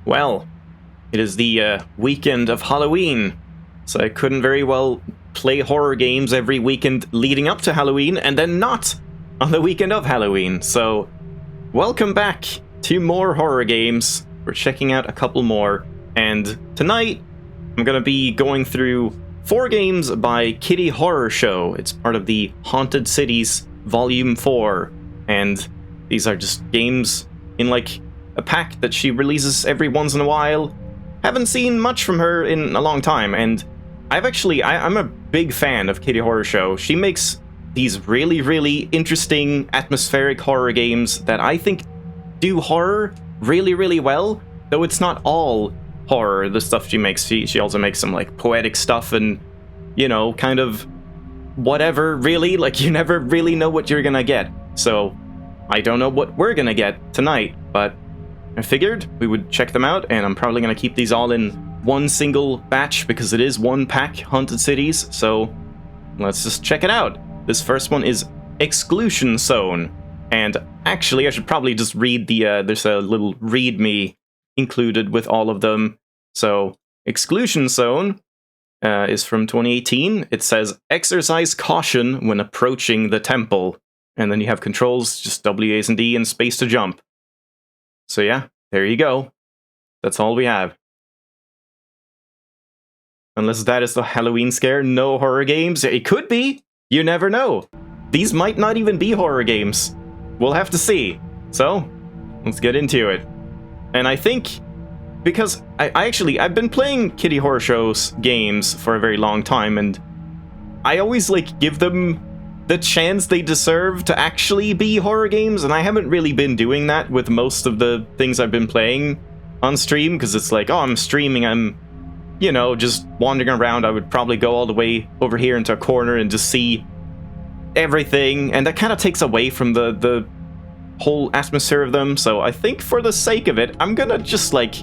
Well, it is the weekend of Halloween, so I couldn't very well play horror games every weekend leading up to Halloween and then not on the weekend of Halloween. So, welcome back to more horror games. We're checking out a couple more, and tonight I'm gonna be going through 4 games by KittyHorrorshow. It's part of the Haunted Cities Volume 4, and these are just games in like a pack that she releases every once in a while. Haven't seen much from her in a long time, and I'm a big fan of KittyHorrorshow. She makes these really, really interesting atmospheric horror games that I think do horror really, really well, though it's not all horror, the stuff she makes. She also makes some like poetic stuff and, you know, kind of whatever, really. Like, you never really know what you're gonna get. So I don't know what we're gonna get tonight, but I figured we would check them out, and I'm probably gonna keep these all in one single batch because it is one pack, Haunted Cities, so let's just check it out. This first one is Exclusion Zone, and actually I should probably just read the, there's a little readme included with all of them. So, Exclusion Zone is from 2018. It says, exercise caution when approaching the temple. And then you have controls, just W, A, and D, and space to jump. So yeah, there you go. That's all we have. Unless that is the Halloween scare, no horror games. It could be. You never know. These might not even be horror games. We'll have to see. So, let's get into it. And I think, because I've been playing KittyHorrorshow's games for a very long time, and I always like give them the chance they deserve to actually be horror games, and I haven't really been doing that with most of the things I've been playing on stream, because it's like, oh, I'm streaming, I'm, you know, just wandering around. I would probably go all the way over here into a corner and just see everything, and that kind of takes away from the whole atmosphere of them. So I think for the sake of it, I'm gonna just like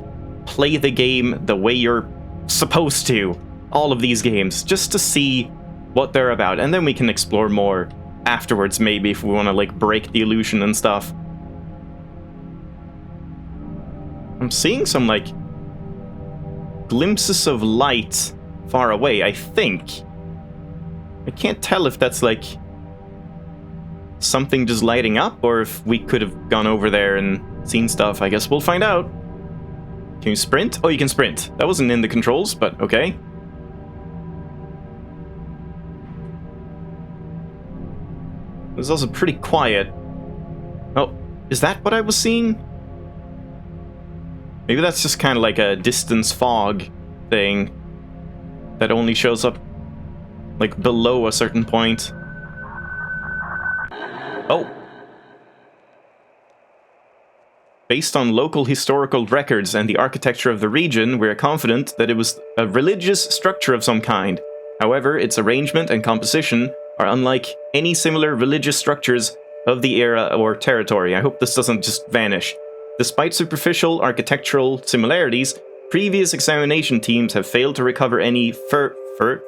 play the game the way you're supposed to, all of these games, just to see what they're about, and then we can explore more afterwards, maybe, if we want to like break the illusion and stuff. I'm seeing some like glimpses of light far away, I think. I can't tell if that's like something just lighting up, or if we could have gone over there and seen stuff. I guess we'll find out. Can you sprint? Oh, you can sprint. That wasn't in the controls, but okay. It was also pretty quiet. Oh, is that what I was seeing? Maybe that's just kind of like a distance fog thing that only shows up like below a certain point. Oh. Based on local historical records and the architecture of the region, we're confident that it was a religious structure of some kind. However, its arrangement and composition are unlike any similar religious structures of the era or territory. I hope this doesn't just vanish. Despite superficial architectural similarities, previous examination teams have failed to recover any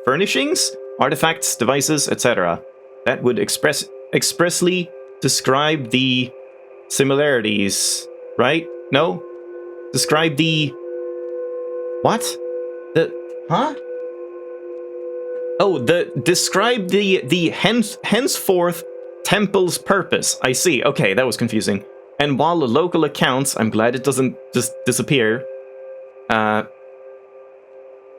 furnishings, artifacts, devices, etc. that would expressly describe the similarities, right? No? Describe the... What? Huh? Oh, describe the henceforth temple's purpose. I see. Okay, that was confusing. And while the local accounts, I'm glad it doesn't just disappear,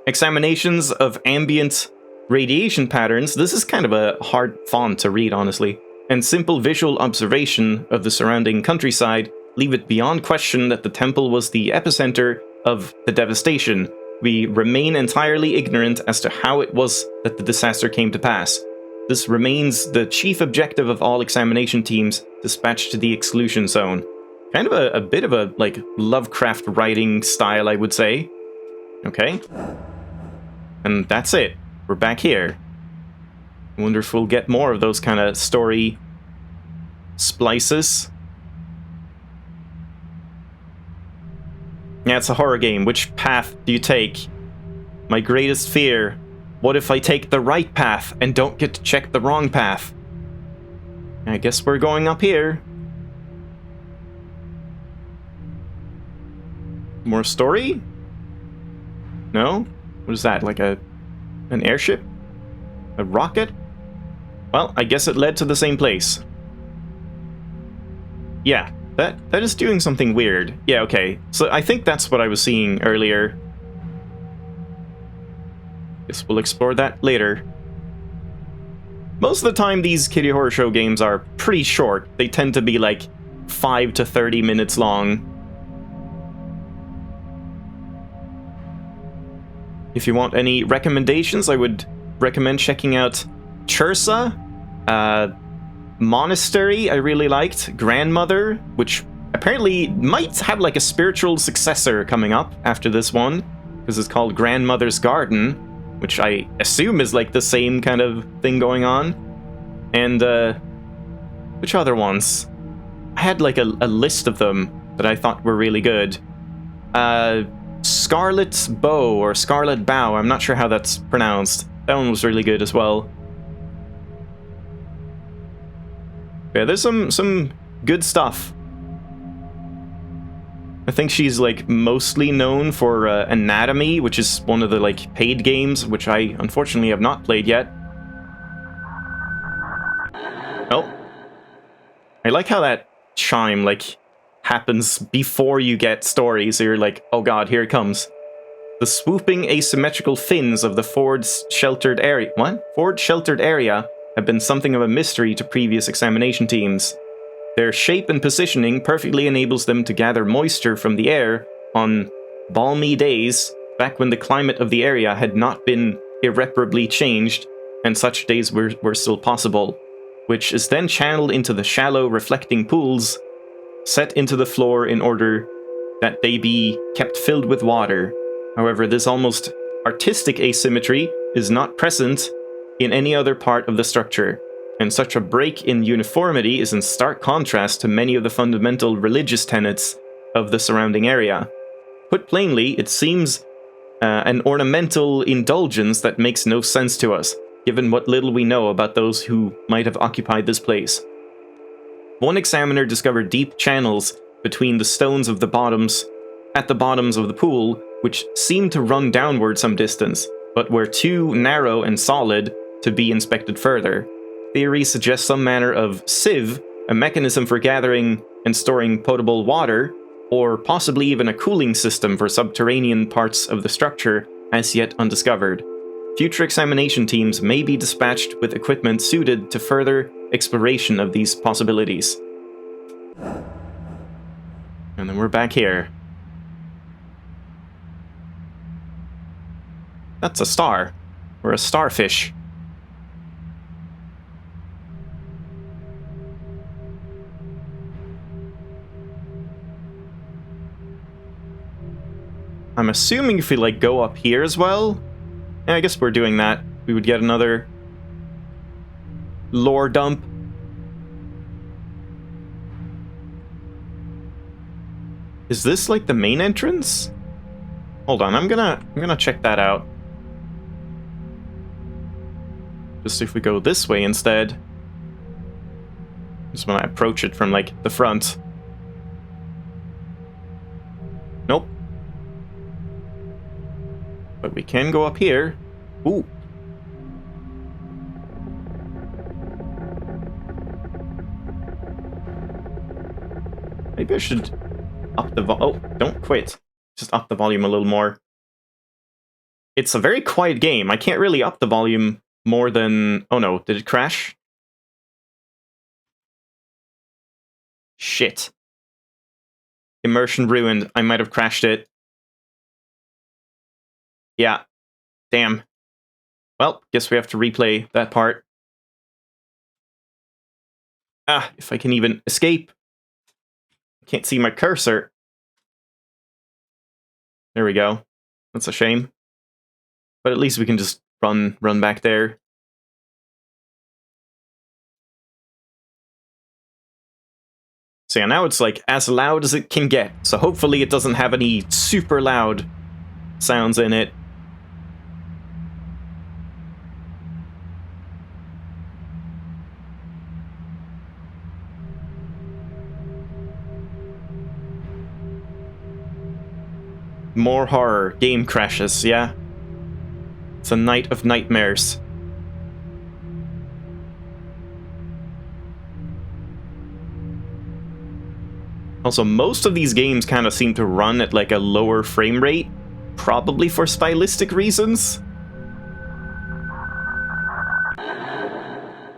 examinations of ambient radiation patterns, this is kind of a hard font to read, honestly, and simple visual observation of the surrounding countryside leave it beyond question that the temple was the epicenter of the devastation. We remain entirely ignorant as to how it was that the disaster came to pass. This remains the chief objective of all examination teams dispatched to the Exclusion Zone. Kind of a bit of a, like, Lovecraft writing style, I would say. Okay. And that's it. We're back here. I wonder if we'll get more of those kind of story splices. Yeah, it's a horror game. Which path do you take? My greatest fear. What if I take the right path and don't get to check the wrong path? I guess we're going up here. More story? No? What is that, like an airship? A rocket? Well, I guess it led to the same place. Yeah, that is doing something weird. Yeah, okay. So I think that's what I was seeing earlier. Guess we'll explore that later. Most of the time, these Kitty Horror Show games are pretty short. They tend to be like 5 to 30 minutes long. If you want any recommendations, I would recommend checking out CHYRZA, Monastery, I really liked, Grandmother, which apparently might have like a spiritual successor coming up after this one, because it's called Grandmother's Garden, which I assume is like the same kind of thing going on. And, which other ones? I had like a list of them that I thought were really good. Scarlet Bough, or Scarlet Bough, I'm not sure how that's pronounced. That one was really good as well. Yeah, there's some good stuff. I think she's like mostly known for Anatomy, which is one of the like paid games, which I unfortunately have not played yet. Oh. I like how that chime like happens before you get story, so you're like, oh god, here it comes. The swooping asymmetrical fins of the Ford's sheltered area. What? Ford sheltered area have been something of a mystery to previous examination teams. Their shape and positioning perfectly enables them to gather moisture from the air on balmy days, back when the climate of the area had not been irreparably changed, and such days were still possible, which is then channeled into the shallow reflecting pools set into the floor in order that they be kept filled with water. However, this almost artistic asymmetry is not present in any other part of the structure, and such a break in uniformity is in stark contrast to many of the fundamental religious tenets of the surrounding area. Put plainly, it seems an ornamental indulgence that makes no sense to us, given what little we know about those who might have occupied this place. One examiner discovered deep channels between the stones of the bottoms, at the bottoms of the pool, which seemed to run downward some distance, but were too narrow and solid to be inspected further. Theory suggests some manner of sieve, a mechanism for gathering and storing potable water, or possibly even a cooling system for subterranean parts of the structure as yet undiscovered. Future examination teams may be dispatched with equipment suited to further exploration of these possibilities. And then we're back here. That's a star. Or a starfish. I'm assuming if we, like, go up here as well... Yeah, I guess we're doing that. We would get another... lore dump. Is this, like, the main entrance? Hold on, I'm gonna check that out. Just if we go this way instead. Just when I approach it from, like, the front. Nope. But we can go up here. Ooh. Maybe I should up the oh, don't quit. Just up the volume a little more. It's a very quiet game. I can't really up the volume more than... Oh no, did it crash? Shit. Immersion ruined. I might have crashed it. Yeah. Damn. Well, guess we have to replay that part. Ah, if I can even escape. Can't see my cursor. There we go. That's a shame. But at least we can just run back there. So yeah, now it's like as loud as it can get. So hopefully it doesn't have any super loud sounds in it. More horror. Game crashes, yeah. It's a night of nightmares. Also, most of these games kind of seem to run at like a lower frame rate, probably for stylistic reasons.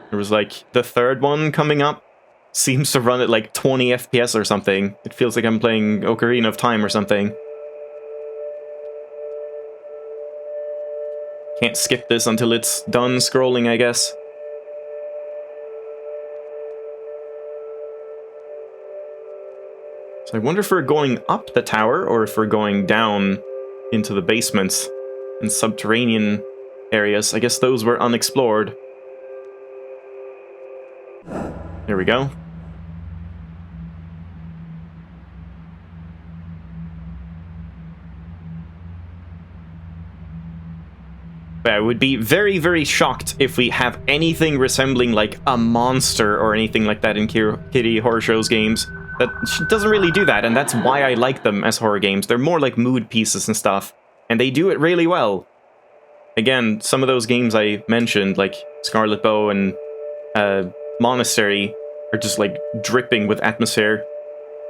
There was like the third one coming up seems to run at like 20 FPS or something. It feels like I'm playing Ocarina of Time or something. Can't skip this until it's done scrolling, I guess. So I wonder if we're going up the tower or if we're going down into the basements and subterranean areas. I guess those were unexplored. There we go. But I would be very, very shocked if we have anything resembling like a monster or anything like that in KittyHorrorshows games. That doesn't really do that, and that's why I like them as horror games. They're more like mood pieces and stuff, and they do it really well. Again, some of those games I mentioned, like Scarlet Bough and Monastery, are just like dripping with atmosphere.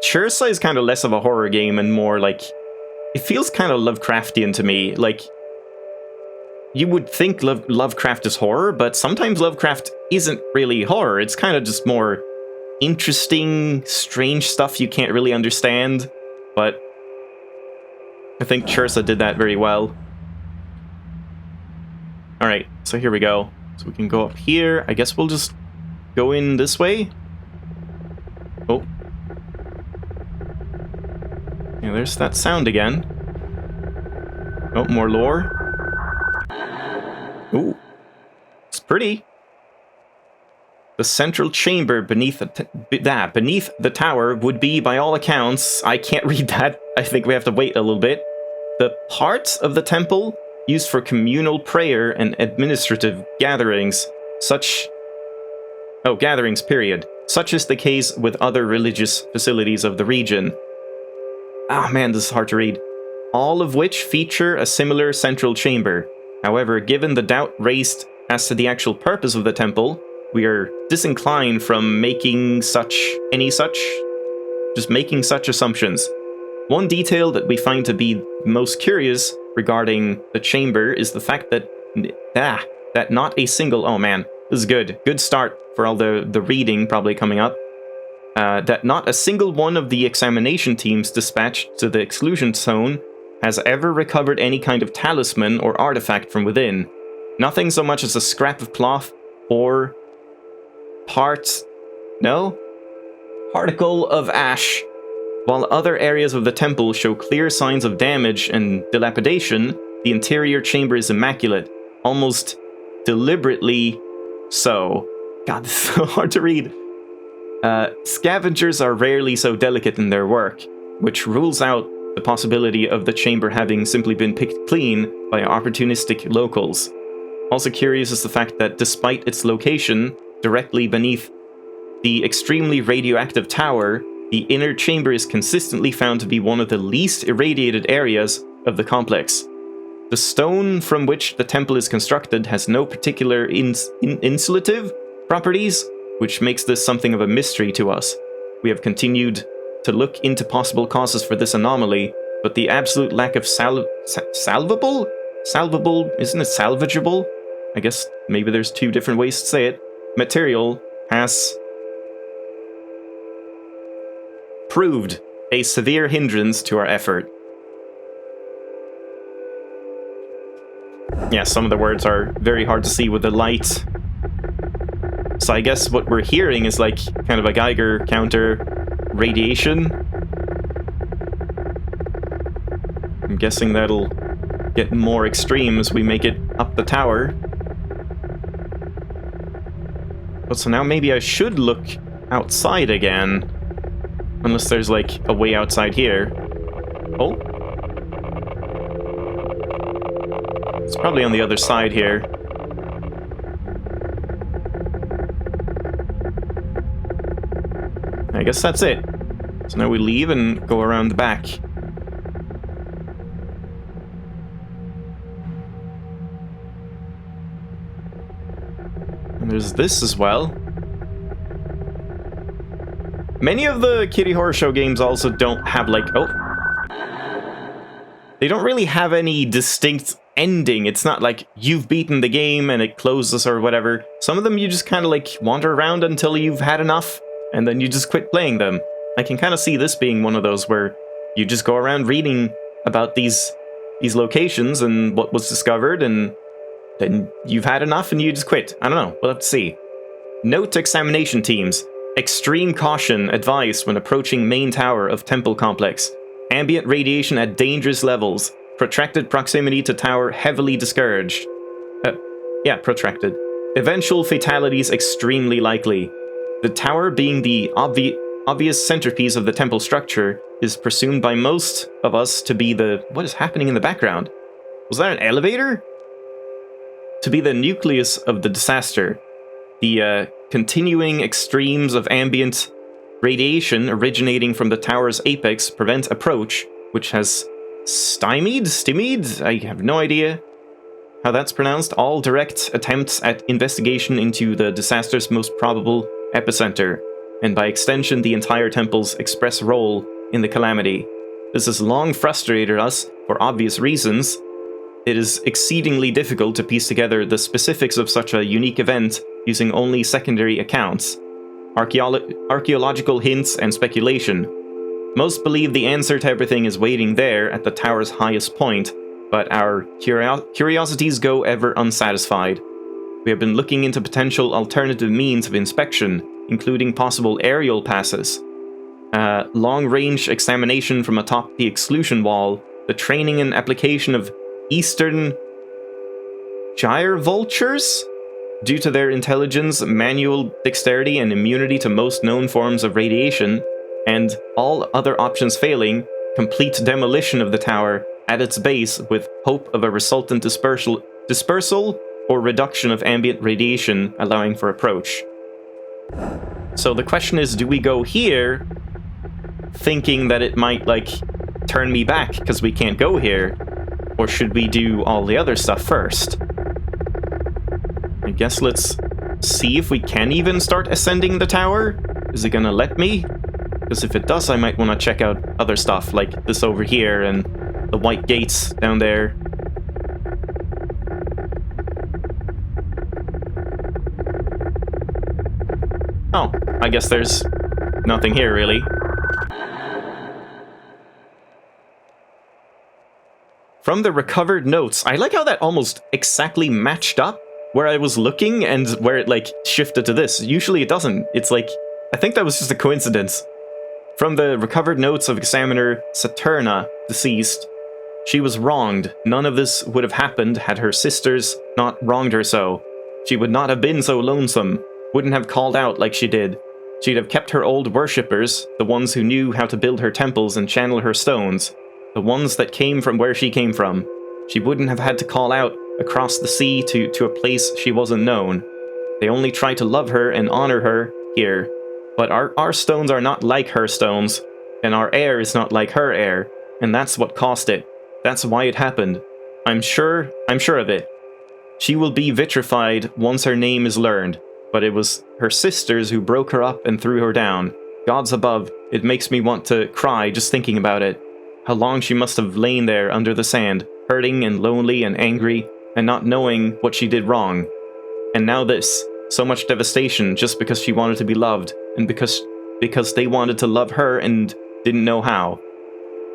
CHYRZA is kind of less of a horror game and more like... It feels kind of Lovecraftian to me. Like, you would think Lovecraft is horror, but sometimes Lovecraft isn't really horror. It's kind of just more interesting, strange stuff you can't really understand, but I think CHYRZA did that very well. Alright, so here we go. So we can go up here. I guess we'll just go in this way. Oh. Yeah, there's that sound again. Oh, more lore. Ooh. It's pretty. The central chamber beneath the tower would be, by all accounts, I can't read that. I think we have to wait a little bit. The parts of the temple used for communal prayer and administrative gatherings, gatherings, period. Such is the case with other religious facilities of the region. Ah, man, this is hard to read. All of which feature a similar central chamber. However, given the doubt raised as to the actual purpose of the temple, we are disinclined from making such assumptions. One detail that we find to be most curious regarding the chamber is the fact that not a single... Oh man, this is good. Good start for all the reading probably coming up. That not a single one of the examination teams dispatched to the Exclusion Zone has ever recovered any kind of talisman or artifact from within. Nothing so much as a scrap of cloth or... particle of ash. While other areas of the temple show clear signs of damage and dilapidation, the interior chamber is immaculate, almost deliberately so. God, this is so hard to read. Scavengers are rarely so delicate in their work, which rules out the possibility of the chamber having simply been picked clean by opportunistic locals. Also curious is the fact that despite its location directly beneath the extremely radioactive tower, the inner chamber is consistently found to be one of the least irradiated areas of the complex. The stone from which the temple is constructed has no particular insulative properties, which makes this something of a mystery to us. We have continued to look into possible causes for this anomaly, but the absolute lack of salvable? Isn't it salvageable? I guess maybe there's two different ways to say it. Material has proved a severe hindrance to our effort. Yeah, some of the words are very hard to see with the light. So I guess what we're hearing is like kind of a Geiger counter radiation. I'm guessing that'll get more extreme as we make it up the tower. But so now maybe I should look outside again. Unless there's like a way outside here. Oh. It's probably on the other side here. I guess that's it. So now we leave and go around the back. And there's this as well. Many of the Kitty Horror Show games also don't have, like... Oh. They don't really have any distinct ending. It's not like you've beaten the game and it closes or whatever. Some of them you just kind of, like, wander around until you've had enough, and then you just quit playing them. I can kind of see this being one of those where you just go around reading about these locations and what was discovered, and then you've had enough and you just quit. I don't know. We'll have to see. Note to examination teams. Extreme caution advised when approaching main tower of temple complex. Ambient radiation at dangerous levels. Protracted proximity to tower heavily discouraged. Yeah, protracted. Eventual fatalities extremely likely. The tower, being the obvious centerpiece of the temple structure, is presumed by most of us to be the... What is happening in the background? Was that an elevator? To be the nucleus of the disaster. The continuing extremes of ambient radiation originating from the tower's apex prevent approach, which has stymied? I have no idea how that's pronounced. All direct attempts at investigation into the disaster's most probable epicenter, and by extension the entire temple's express role in the calamity. This has long frustrated us for obvious reasons. It is exceedingly difficult to piece together the specifics of such a unique event using only secondary accounts, archaeological hints, and speculation. Most believe the answer to everything is waiting there at the tower's highest point, but our curiosities go ever unsatisfied. We have been looking into potential alternative means of inspection, including possible aerial passes, long-range examination from atop the exclusion wall, the training and application of eastern gyre vultures? Due to their intelligence, manual dexterity, and immunity to most known forms of radiation, and all other options failing, complete demolition of the tower at its base with hope of a resultant dispersal or reduction of ambient radiation, allowing for approach. So the question is, do we go here, thinking that it might, like, turn me back because we can't go here, or should we do all the other stuff first? I guess let's see if we can even start ascending the tower. Is it gonna let me? Because if it does, I might want to check out other stuff, like this over here and the white gates down there. Oh, I guess there's nothing here, really. From the recovered notes, I like how that almost exactly matched up where I was looking and where it, like, shifted to this. Usually it doesn't. It's like, I think that was just a coincidence. From the recovered notes of Examiner Saturna, deceased, she was wronged. None of this would have happened had her sisters not wronged her so. She would not have been so lonesome, wouldn't have called out like she did. She'd have kept her old worshippers, the ones who knew how to build her temples and channel her stones, the ones that came from where she came from. She wouldn't have had to call out across the sea to a place she wasn't known. They only tried to love her and honor her here. But our stones are not like her stones, and our air is not like her air, and that's what caused it. That's why it happened. I'm sure of it. She will be vitrified once her name is learned, but it was her sisters who broke her up and threw her down. Gods above, it makes me want to cry just thinking about it. How long she must have lain there under the sand, hurting and lonely and angry, and not knowing what she did wrong. And now this, so much devastation just because she wanted to be loved, and because they wanted to love her and didn't know how.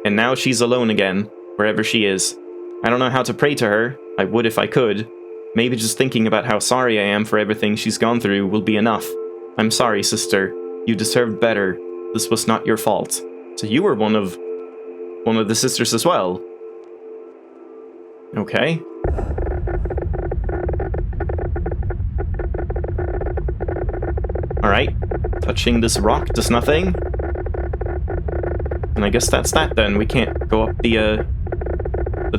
And now she's alone again, wherever she is. I don't know how to pray to her. I would if I could. Maybe just thinking about how sorry I am for everything she's gone through will be enough. I'm sorry, sister. You deserved better. This was not your fault. So you were one of the sisters as well. Okay. Alright. Touching this rock does nothing. And I guess that's that then. We can't go up the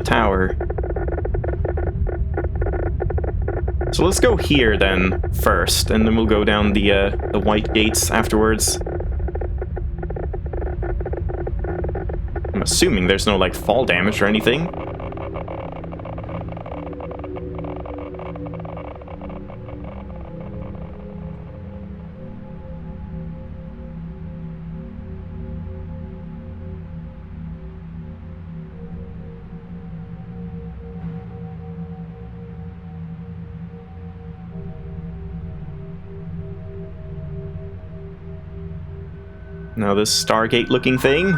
tower. So let's go here then, first, and then we'll go down the white gates afterwards. I'm assuming there's no, like, fall damage or anything. Now this Stargate-looking thing.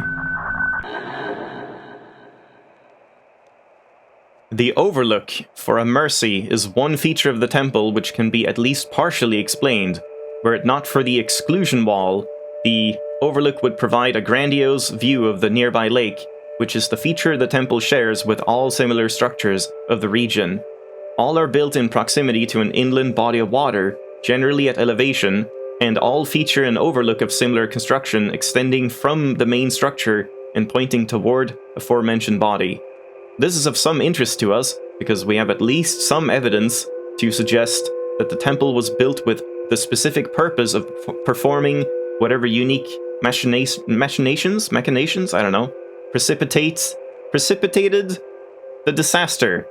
The Overlook for a Mercy is one feature of the temple which can be at least partially explained. Were it not for the Exclusion Wall, the Overlook would provide a grandiose view of the nearby lake, which is the feature the temple shares with all similar structures of the region. All are built in proximity to an inland body of water, generally at elevation, and all feature an overlook of similar construction extending from the main structure and pointing toward aforementioned body. This is of some interest to us, because we have at least some evidence to suggest that the temple was built with the specific purpose of performing whatever unique machinations, I don't know, precipitated the disaster.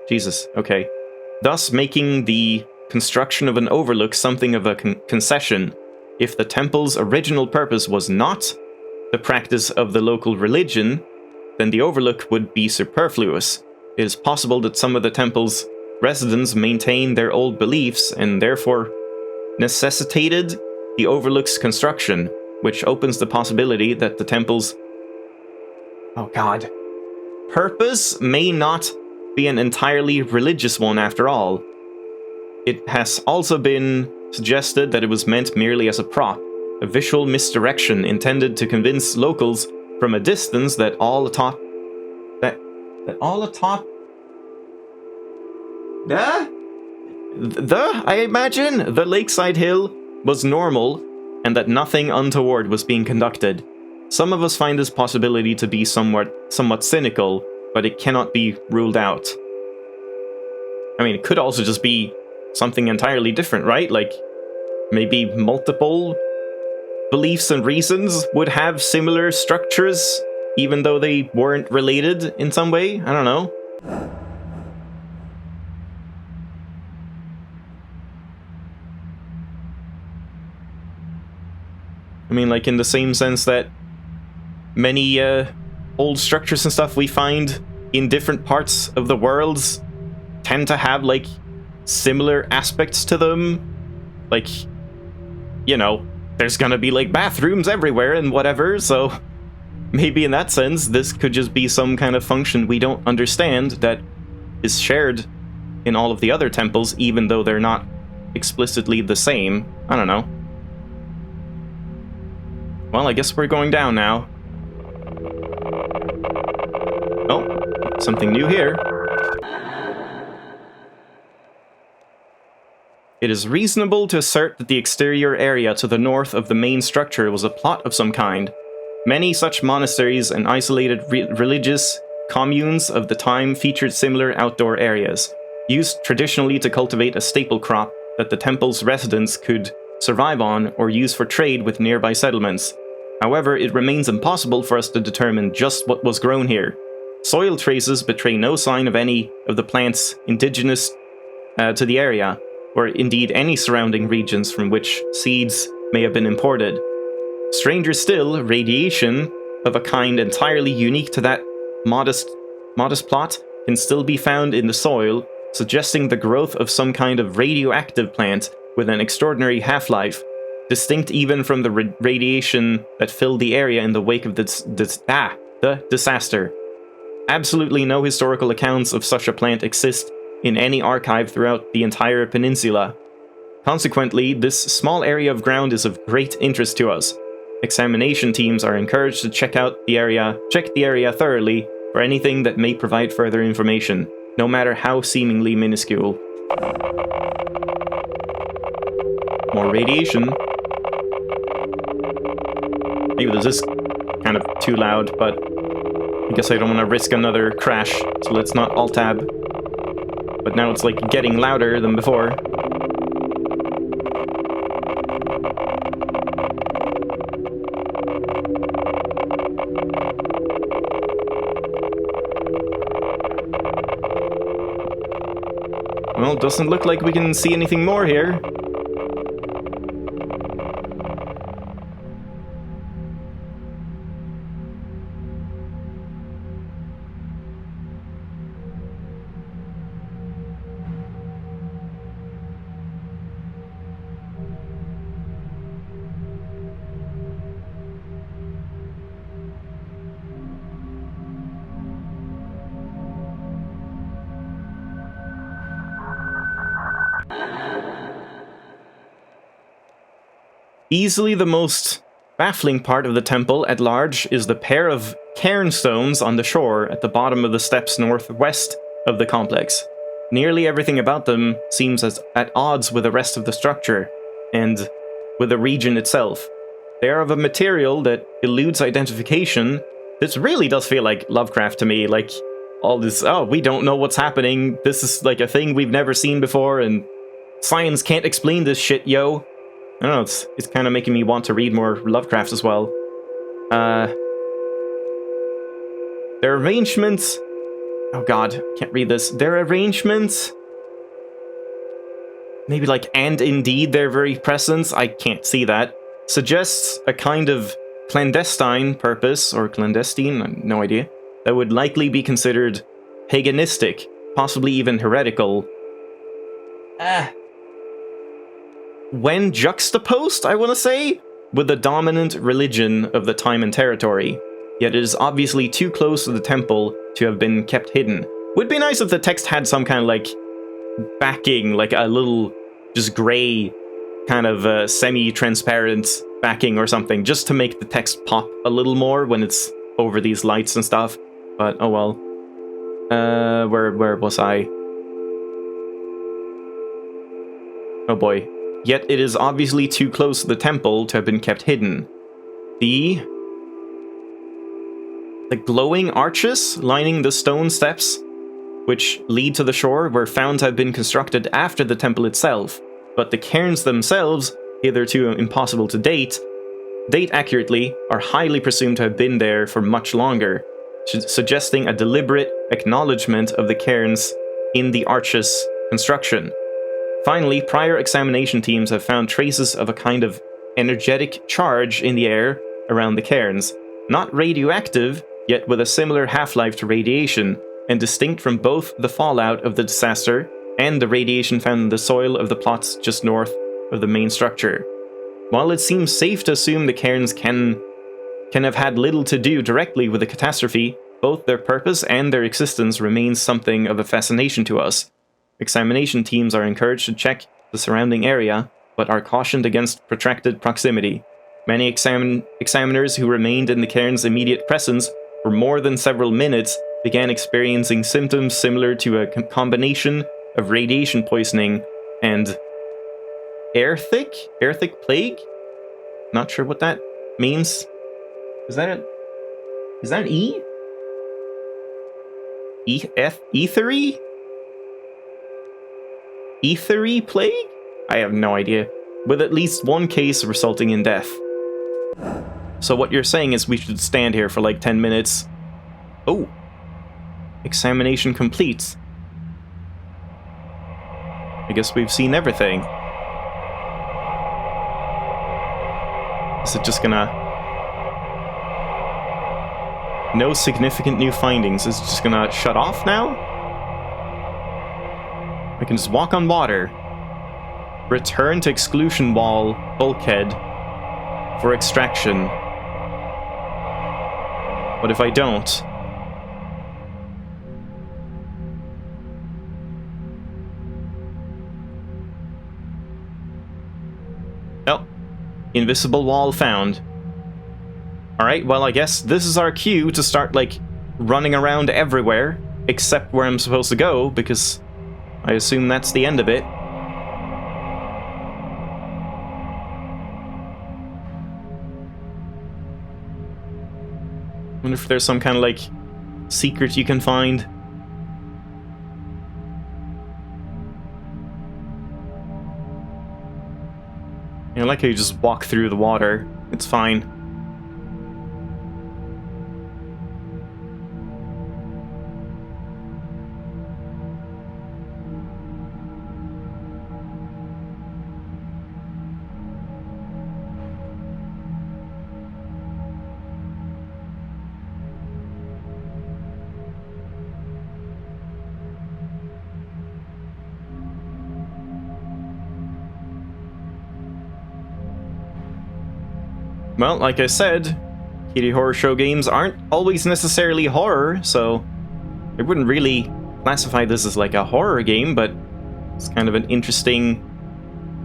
Jesus, okay. Thus making the construction of an overlook something of a concession. If the temple's original purpose was not the practice of the local religion, then the overlook would be superfluous. It is possible that some of the temple's residents maintain their old beliefs and therefore necessitated the overlook's construction, which opens the possibility that the temple's purpose may not be an entirely religious one after all. It has also been suggested that it was meant merely as a prop, a visual misdirection intended to convince locals from a distance that all atop I imagine the lakeside hill was normal and that nothing untoward was being conducted. Some of us find this possibility to be somewhat cynical, but it cannot be ruled out. I mean, it could also just be something entirely different, right? Like, maybe multiple beliefs and reasons would have similar structures, even though they weren't related in some way? I don't know. I mean, like, in the same sense that many old structures and stuff we find in different parts of the worlds tend to have, like, similar aspects to them. Like, you know, there's gonna be, like, bathrooms everywhere and whatever, so maybe in that sense, this could just be some kind of function we don't understand that is shared in all of the other temples, even though they're not explicitly the same. I don't know. Well, I guess we're going down now. Oh, something new here. It is reasonable to assert that the exterior area to the north of the main structure was a plot of some kind. Many such monasteries and isolated religious communes of the time featured similar outdoor areas, used traditionally to cultivate a staple crop that the temple's residents could survive on or use for trade with nearby settlements. However, it remains impossible for us to determine just what was grown here. Soil traces betray no sign of any of the plants indigenous to the area, or indeed any surrounding regions from which seeds may have been imported. Stranger still, radiation of a kind entirely unique to that modest plot can still be found in the soil, suggesting the growth of some kind of radioactive plant with an extraordinary half-life, distinct even from the radiation that filled the area in the wake of the disaster. Absolutely no historical accounts of such a plant exist in any archive throughout the entire peninsula. Consequently, this small area of ground is of great interest to us. Examination teams are encouraged to check the area thoroughly for anything that may provide further information, no matter how seemingly minuscule. More radiation. Maybe this is kind of too loud, but I guess I don't want to risk another crash, so let's not alt-tab. But now it's like getting louder than before. Well, doesn't look like we can see anything more here. Easily the most baffling part of the temple at large is the pair of cairn stones on the shore at the bottom of the steps northwest of the complex. Nearly everything about them seems as at odds with the rest of the structure, and with the region itself. They are of a material that eludes identification. This really does feel like Lovecraft to me, like all this, oh, we don't know what's happening, this is like a thing we've never seen before, and science can't explain this shit, yo. I don't know, it's kind of making me want to read more Lovecraft as well. Their arrangements... Oh god, can't read this. Their arrangements... Maybe like, and indeed their very presence, I can't see that, suggests a kind of clandestine purpose, or clandestine, I have no idea, that would likely be considered paganistic, possibly even heretical. When juxtaposed, I want to say, with the dominant religion of the time and territory, yet it is obviously too close to the temple to have been kept hidden. Would be nice if the text had some kind of like backing, like a little just gray kind of semi-transparent backing or something, just to make the text pop a little more when it's over these lights and stuff. But oh well. Where was I? Oh boy. Yet it is obviously too close to the temple to have been kept hidden. The glowing arches lining the stone steps, which lead to the shore, were found to have been constructed after the temple itself, but the cairns themselves, hitherto impossible to date accurately, are highly presumed to have been there for much longer, suggesting a deliberate acknowledgement of the cairns in the arches' construction. Finally, prior examination teams have found traces of a kind of energetic charge in the air around the cairns, not radioactive, yet with a similar half-life to radiation, and distinct from both the fallout of the disaster and the radiation found in the soil of the plots just north of the main structure. While it seems safe to assume the cairns can have had little to do directly with the catastrophe, both their purpose and their existence remains something of a fascination to us. Examination teams are encouraged to check the surrounding area, but are cautioned against protracted proximity. Many examiners who remained in the cairn's immediate presence for more than several minutes began experiencing symptoms similar to a combination of radiation poisoning and airthic plague? Not sure what that means. Is that an E? Ethery? Ethery plague? I have no idea. With at least one case resulting in death. So what you're saying is we should stand here for like 10 minutes. Oh. Examination complete. I guess we've seen everything. Is it just gonna... No significant new findings. Is it just gonna shut off now? I can just walk on water. Return to exclusion wall bulkhead for extraction. What if I don't? Oh. Invisible wall found. Alright, well I guess this is our cue to start, like, running around everywhere, except where I'm supposed to go, because I assume that's the end of it. Wonder if there's some kind of, like, secret you can find. I like how you just walk through the water. It's fine. Well, like I said, Kitty Horror Show games aren't always necessarily horror, so I wouldn't really classify this as like a horror game, but it's kind of an interesting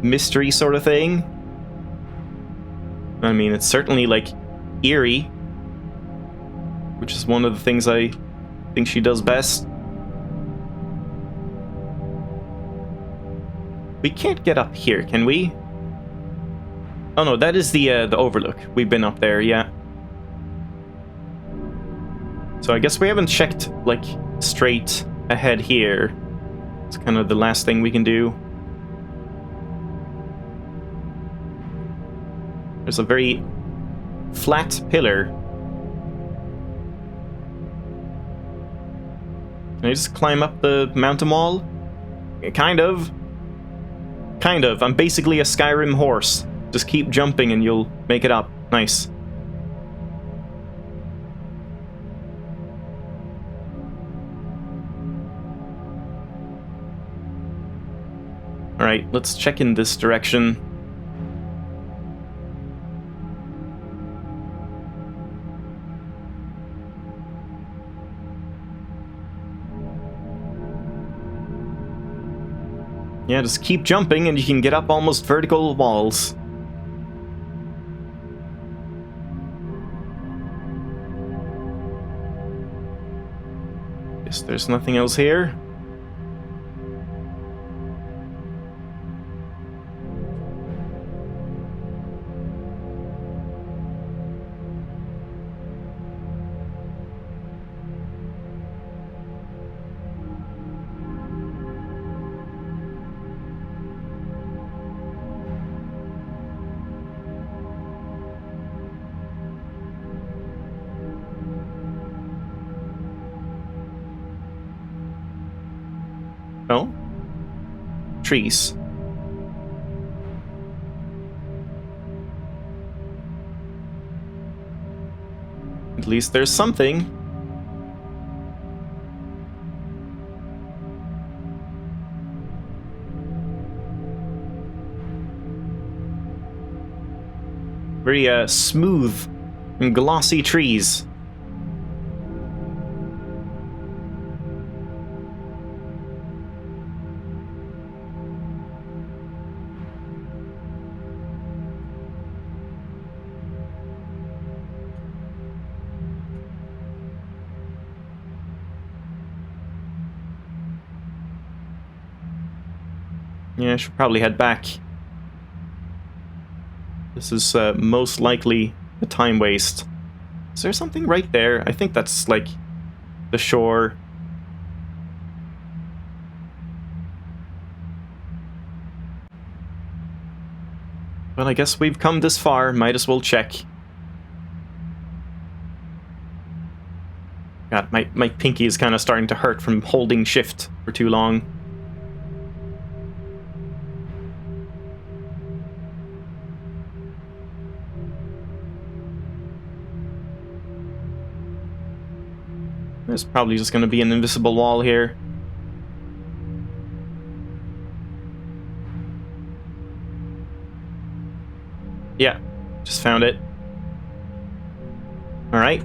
mystery sort of thing. I mean, it's certainly, like, eerie, which is one of the things I think she does best. We can't get up here, can we? Oh no, that is the overlook. We've been up there, yeah. So I guess we haven't checked, like, straight ahead here. It's kind of the last thing we can do. There's a very flat pillar. Can I just climb up the mountain wall? Kind of. Kind of. I'm basically a Skyrim horse. Just keep jumping and you'll make it up. Nice. Alright, let's check in this direction. Yeah, just keep jumping and you can get up almost vertical walls. Guess there's nothing else here. Oh? Trees. At least there's something. Very, smooth and glossy trees. Yeah, I should probably head back. This is most likely a time waste. Is there something right there? I think that's like the shore. Well, I guess we've come this far. Might as well check. God, my pinky is kind of starting to hurt from holding shift for too long. There's probably just going to be an invisible wall here. Yeah, just found it. Alright.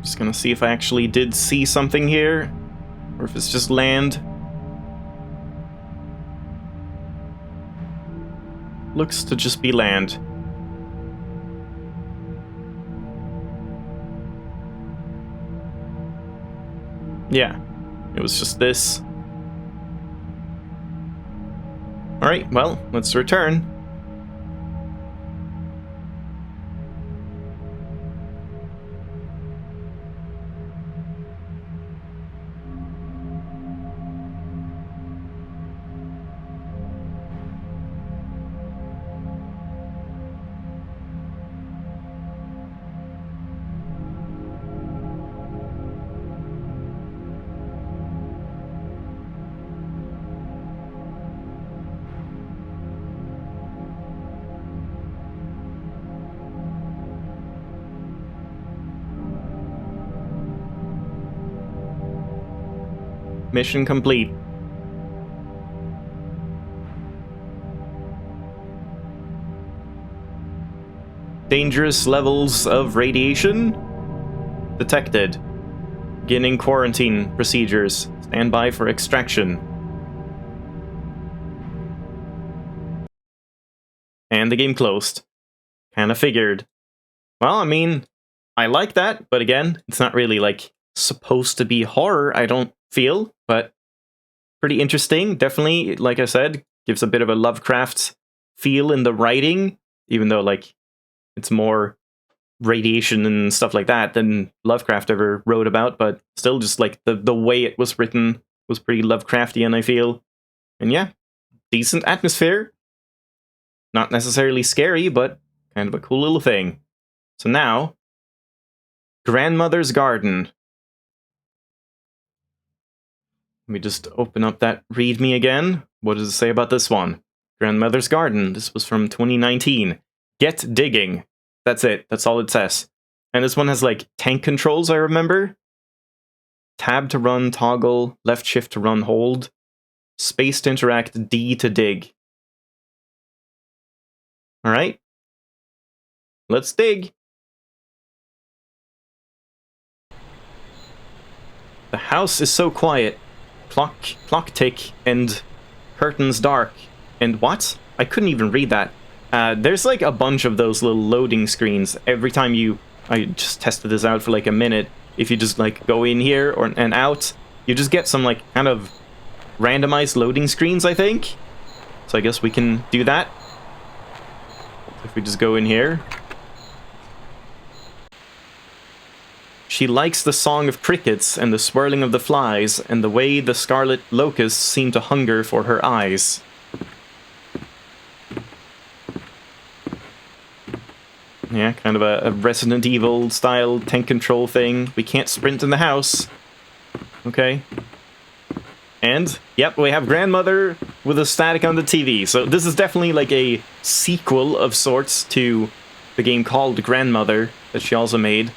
Just gonna see if I actually did see something here, or if it's just land. Looks to just be land. Yeah, it was just this. Alright, well, let's return. mission complete. Dangerous levels of radiation detected. Beginning quarantine procedures. Stand by for extraction. And the game closed. Kinda figured. Well, I mean, I like that, but again, it's not really, like, supposed to be horror, I don't feel, but pretty interesting. Definitely, like I said, gives a bit of a Lovecraft feel in the writing, even though, like, it's more radiation and stuff like that than Lovecraft ever wrote about, but still just, like, the way it was written was pretty Lovecraftian, I feel. And yeah, decent atmosphere. Not necessarily scary, but kind of a cool little thing. So now, Grandmother's Garden. Let me just open up that README again. What does it say about this one? Grandmother's Garden. This was from 2019. Get digging. That's it. That's all it says. And this one has, like, tank controls, I remember. Tab to run, toggle. Left shift to run, hold. Space to interact, D to dig. Alright. Let's dig. The house is so quiet. Clock tick, and curtains dark. And what? I couldn't even read that. There's like a bunch of those little loading screens every time you... I just tested this out for like a minute. If you just like go in here and out, you just get some like kind of randomized loading screens, I think. So I guess we can do that. If we just go in here. She likes the song of crickets and the swirling of the flies and the way the scarlet locusts seem to hunger for her eyes. Yeah, kind of a Resident Evil style tank control thing. We can't sprint in the house. Okay. And, yep, we have Grandmother with a static on the TV. So this is definitely like a sequel of sorts to the game called Grandmother that she also made,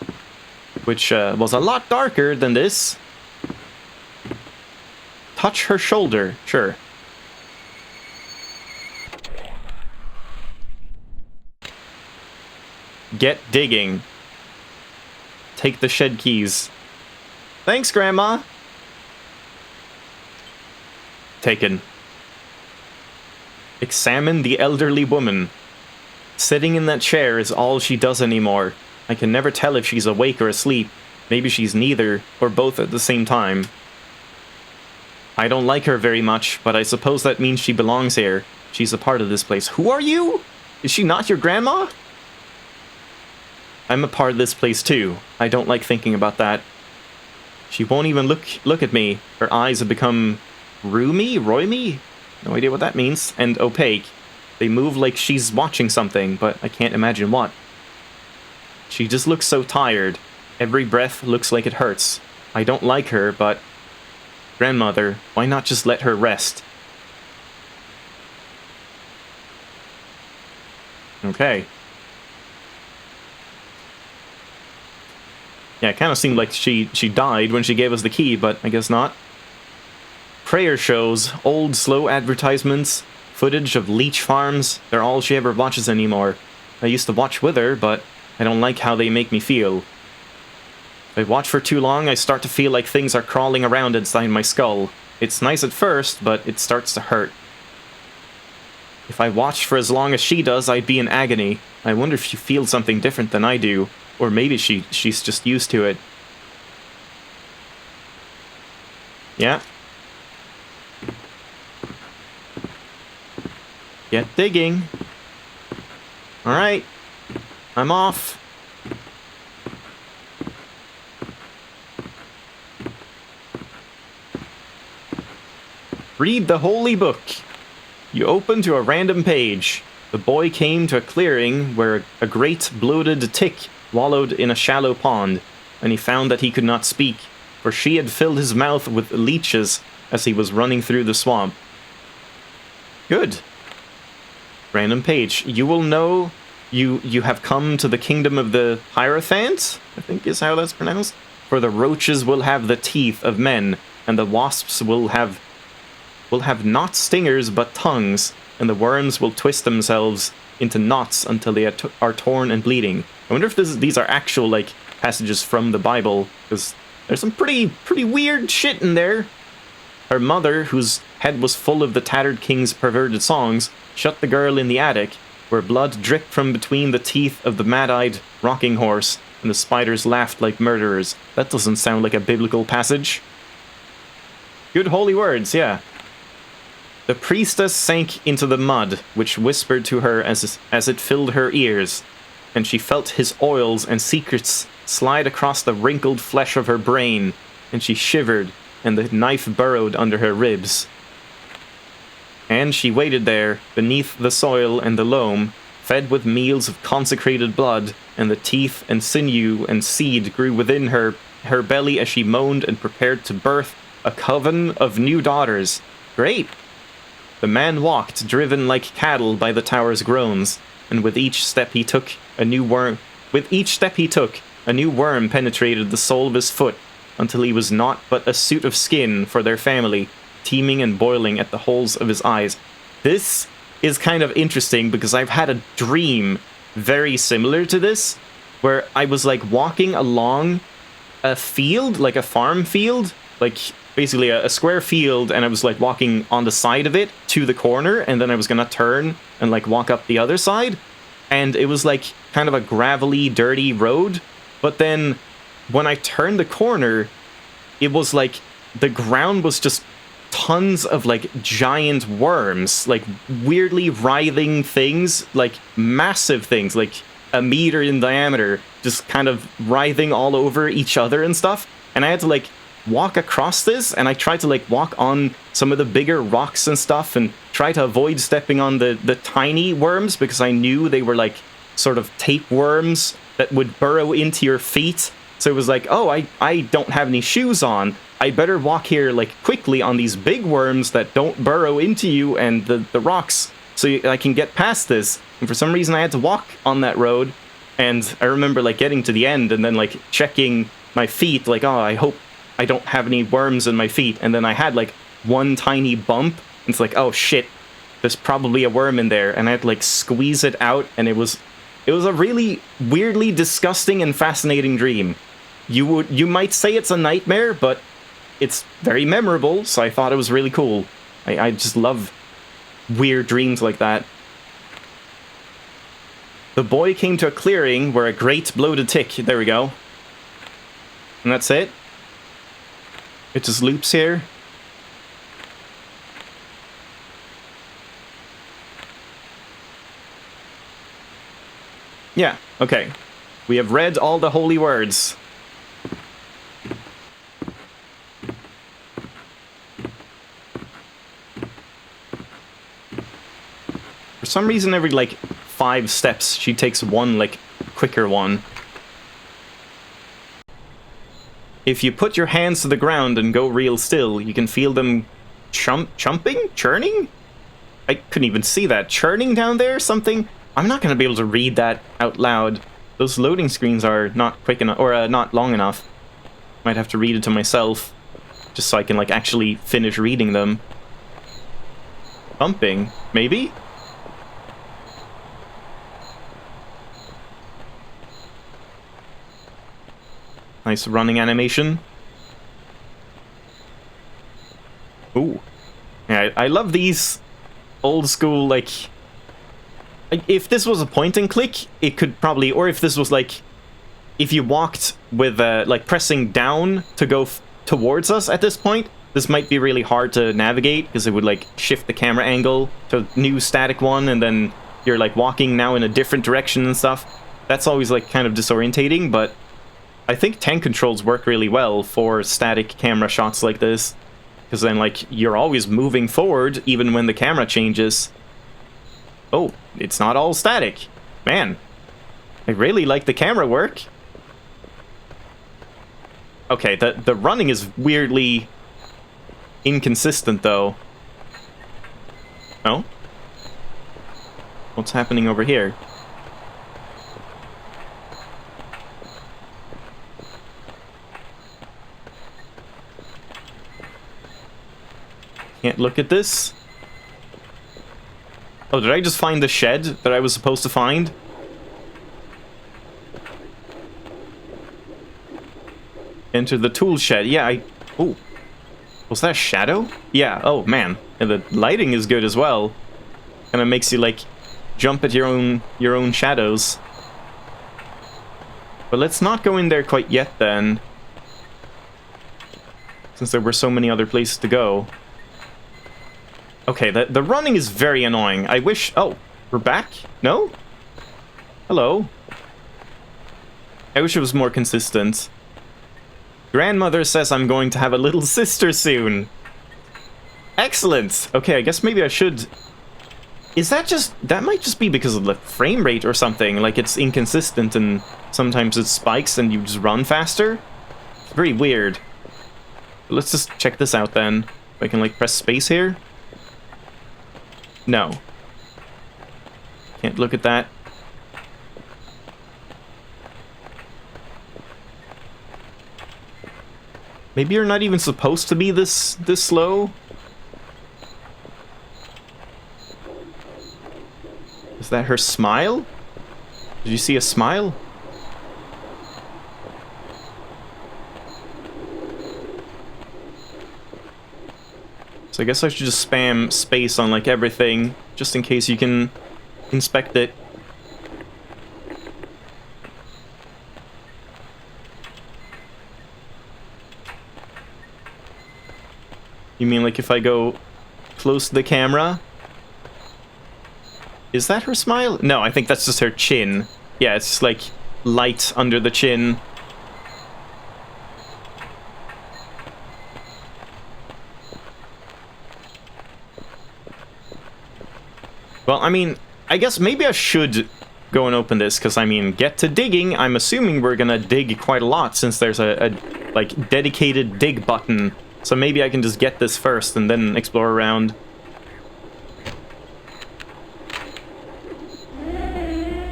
which was a lot darker than this. Touch her shoulder, sure. Get digging. Take the shed keys. Thanks, Grandma. Taken. Examine the elderly woman. Sitting in that chair is all she does anymore. I can never tell if she's awake or asleep. Maybe she's neither, or both at the same time. I don't like her very much, but I suppose that means she belongs here. She's a part of this place. Who are you? Is she not your grandma? I'm a part of this place too. I don't like thinking about that. She won't even look at me. Her eyes have become roomy? No idea what that means. And opaque. They move like she's watching something, but I can't imagine what. She just looks so tired. Every breath looks like it hurts. I don't like her, but... Grandmother, why not just let her rest? Okay. Yeah, it kind of seemed like she died when she gave us the key, but I guess not. Prayer shows, old slow advertisements, footage of leech farms, they're all she ever watches anymore. I used to watch with her, but I don't like how they make me feel. If I watch for too long, I start to feel like things are crawling around inside my skull. It's nice at first, but it starts to hurt. If I watched for as long as she does, I'd be in agony. I wonder if she feels something different than I do. Or maybe she's just used to it. Yeah. Get digging. Alright. I'm off. Read the holy book. You open to a random page. The boy came to a clearing where a great bloated tick wallowed in a shallow pond, and he found that he could not speak, for she had filled his mouth with leeches as he was running through the swamp. Good. Random page. You will know you have come to the kingdom of the Hierophants, I think is how that's pronounced. For the roaches will have the teeth of men, and the wasps will have not stingers but tongues, and the worms will twist themselves into knots until they are torn and bleeding. I wonder if these are actual, like, passages from the Bible, because there's some pretty weird shit in there. Her mother, whose head was full of the tattered king's perverted songs, shut the girl in the attic, where blood dripped from between the teeth of the mad-eyed rocking horse, and the spiders laughed like murderers. That doesn't sound like a biblical passage. Good holy words, yeah. The priestess sank into the mud, which whispered to her as it filled her ears, and she felt his oils and secrets slide across the wrinkled flesh of her brain, and she shivered, and the knife burrowed under her ribs. And she waited there, beneath the soil and the loam, fed with meals of consecrated blood, and the teeth and sinew and seed grew within her belly as she moaned and prepared to birth a coven of new daughters. Great! The man walked, driven like cattle by the tower's groans, and with each step he took, a new worm penetrated the sole of his foot, until he was naught but a suit of skin for their family, teeming and boiling at the holes of his eyes. This is kind of interesting, because I've had a dream very similar to this, where I was, like, walking along a field, like a farm field, like basically a square field, and I was, like, walking on the side of it to the corner, and then I was gonna turn and, like, walk up the other side, and it was, like, kind of a gravelly, dirty road, but then when I turned the corner, it was, like, the ground was just tons of, like, giant worms, like, weirdly writhing things, like, massive things, like, a meter in diameter, just kind of writhing all over each other and stuff, and I had to, like, walk across this, and I tried to, like, walk on some of the bigger rocks and stuff, and try to avoid stepping on the tiny worms, because I knew they were, like, sort of tapeworms that would burrow into your feet. So it was like, oh, I don't have any shoes on, I better walk here, like, quickly on these big worms that don't burrow into you and the rocks, so I can get past this. And for some reason I had to walk on that road, and I remember, like, getting to the end and then, like, checking my feet, like, oh, I hope I don't have any worms in my feet, and then I had, like, one tiny bump, and it's like, oh shit, there's probably a worm in there, and I had to, like, squeeze it out, and it was a really weirdly disgusting and fascinating dream. You might say it's a nightmare, but it's very memorable, so I thought it was really cool. I just love weird dreams like that. The boy came to a clearing where a great bloated tick, there we go. And that's it. It just loops here. Yeah, okay. We have read all the holy words. For some reason, every, like, 5 steps, she takes one, like, quicker one. If you put your hands to the ground and go real still, you can feel them chumping? Churning? I couldn't even see that. Churning down there? Something? I'm not going to be able to read that out loud. Those loading screens are not quick enough, or not long enough. Might have to read it to myself, just so I can, like, actually finish reading them. Bumping? Maybe? Nice running animation. Ooh. Yeah, I love these old school, like, if this was a point and click, it could probably, or if this was, like, if you walked with, like, pressing down to go towards us at this point, this might be really hard to navigate, because it would, like, shift the camera angle to a new static one, and then you're, like, walking now in a different direction and stuff. That's always, like, kind of disorientating, but I think tank controls work really well for static camera shots like this, because then, like, you're always moving forward even when the camera changes. Oh, it's not all static. Man, I really like the camera work. Okay, the running is weirdly inconsistent, though. Oh? What's happening over here? Can't look at this. Oh, did I just find the shed that I was supposed to find? Enter the tool shed. Yeah, oh. Was that a shadow? Yeah, oh man. And the lighting is good as well. Kinda makes you, like, jump at your own shadows. But let's not go in there quite yet, then. Since there were so many other places to go. Okay, the running is very annoying. I wish... Oh, we're back? No? Hello? I wish it was more consistent. Grandmother says I'm going to have a little sister soon. Excellent! Okay, I guess maybe I should... Is that just... That might just be because of the frame rate or something. Like, it's inconsistent and sometimes it spikes and you just run faster. It's very weird. Let's just check this out then. If I can, like, press space here. No. Can't look at that. Maybe you're not even supposed to be this slow? Is that her smile? Did you see a smile? So I guess I should just spam space on, like, everything, just in case you can inspect it. You mean, like, if I go close to the camera? Is that her smile? No, I think that's just her chin. Yeah, it's just, like, light under the chin. Well, I mean, I guess maybe I should go and open this, because, I mean, get to digging. I'm assuming we're gonna dig quite a lot, since there's a like, dedicated dig button. So maybe I can just get this first, and then explore around.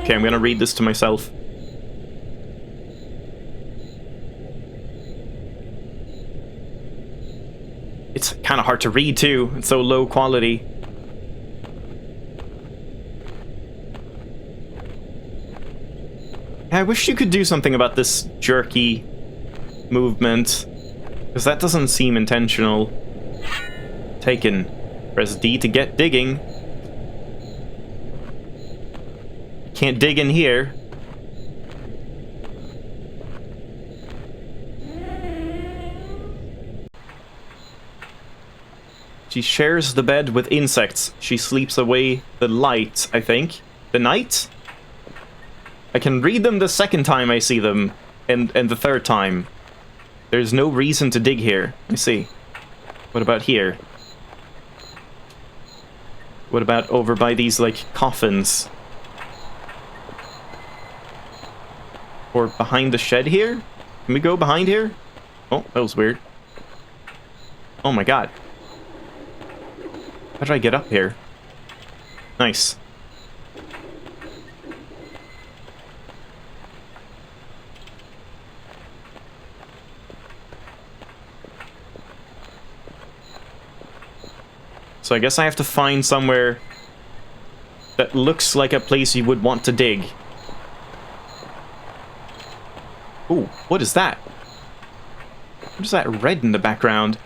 Okay, I'm gonna read this to myself. It's kind of hard to read, too. It's so low quality. I wish you could do something about this jerky movement, because that doesn't seem intentional. Taken. Press D to get digging. Can't dig in here. She shares the bed with insects. She sleeps away the light, I think. The night? I can read them the second time I see them, and the third time. There's no reason to dig here. I see. What about here? What about over by these, like, coffins? Or behind the shed here? Can we go behind here? Oh, that was weird. Oh my god. How did I get up here? Nice. So I guess I have to find somewhere that looks like a place you would want to dig. Ooh, what is that? What is that red in the background?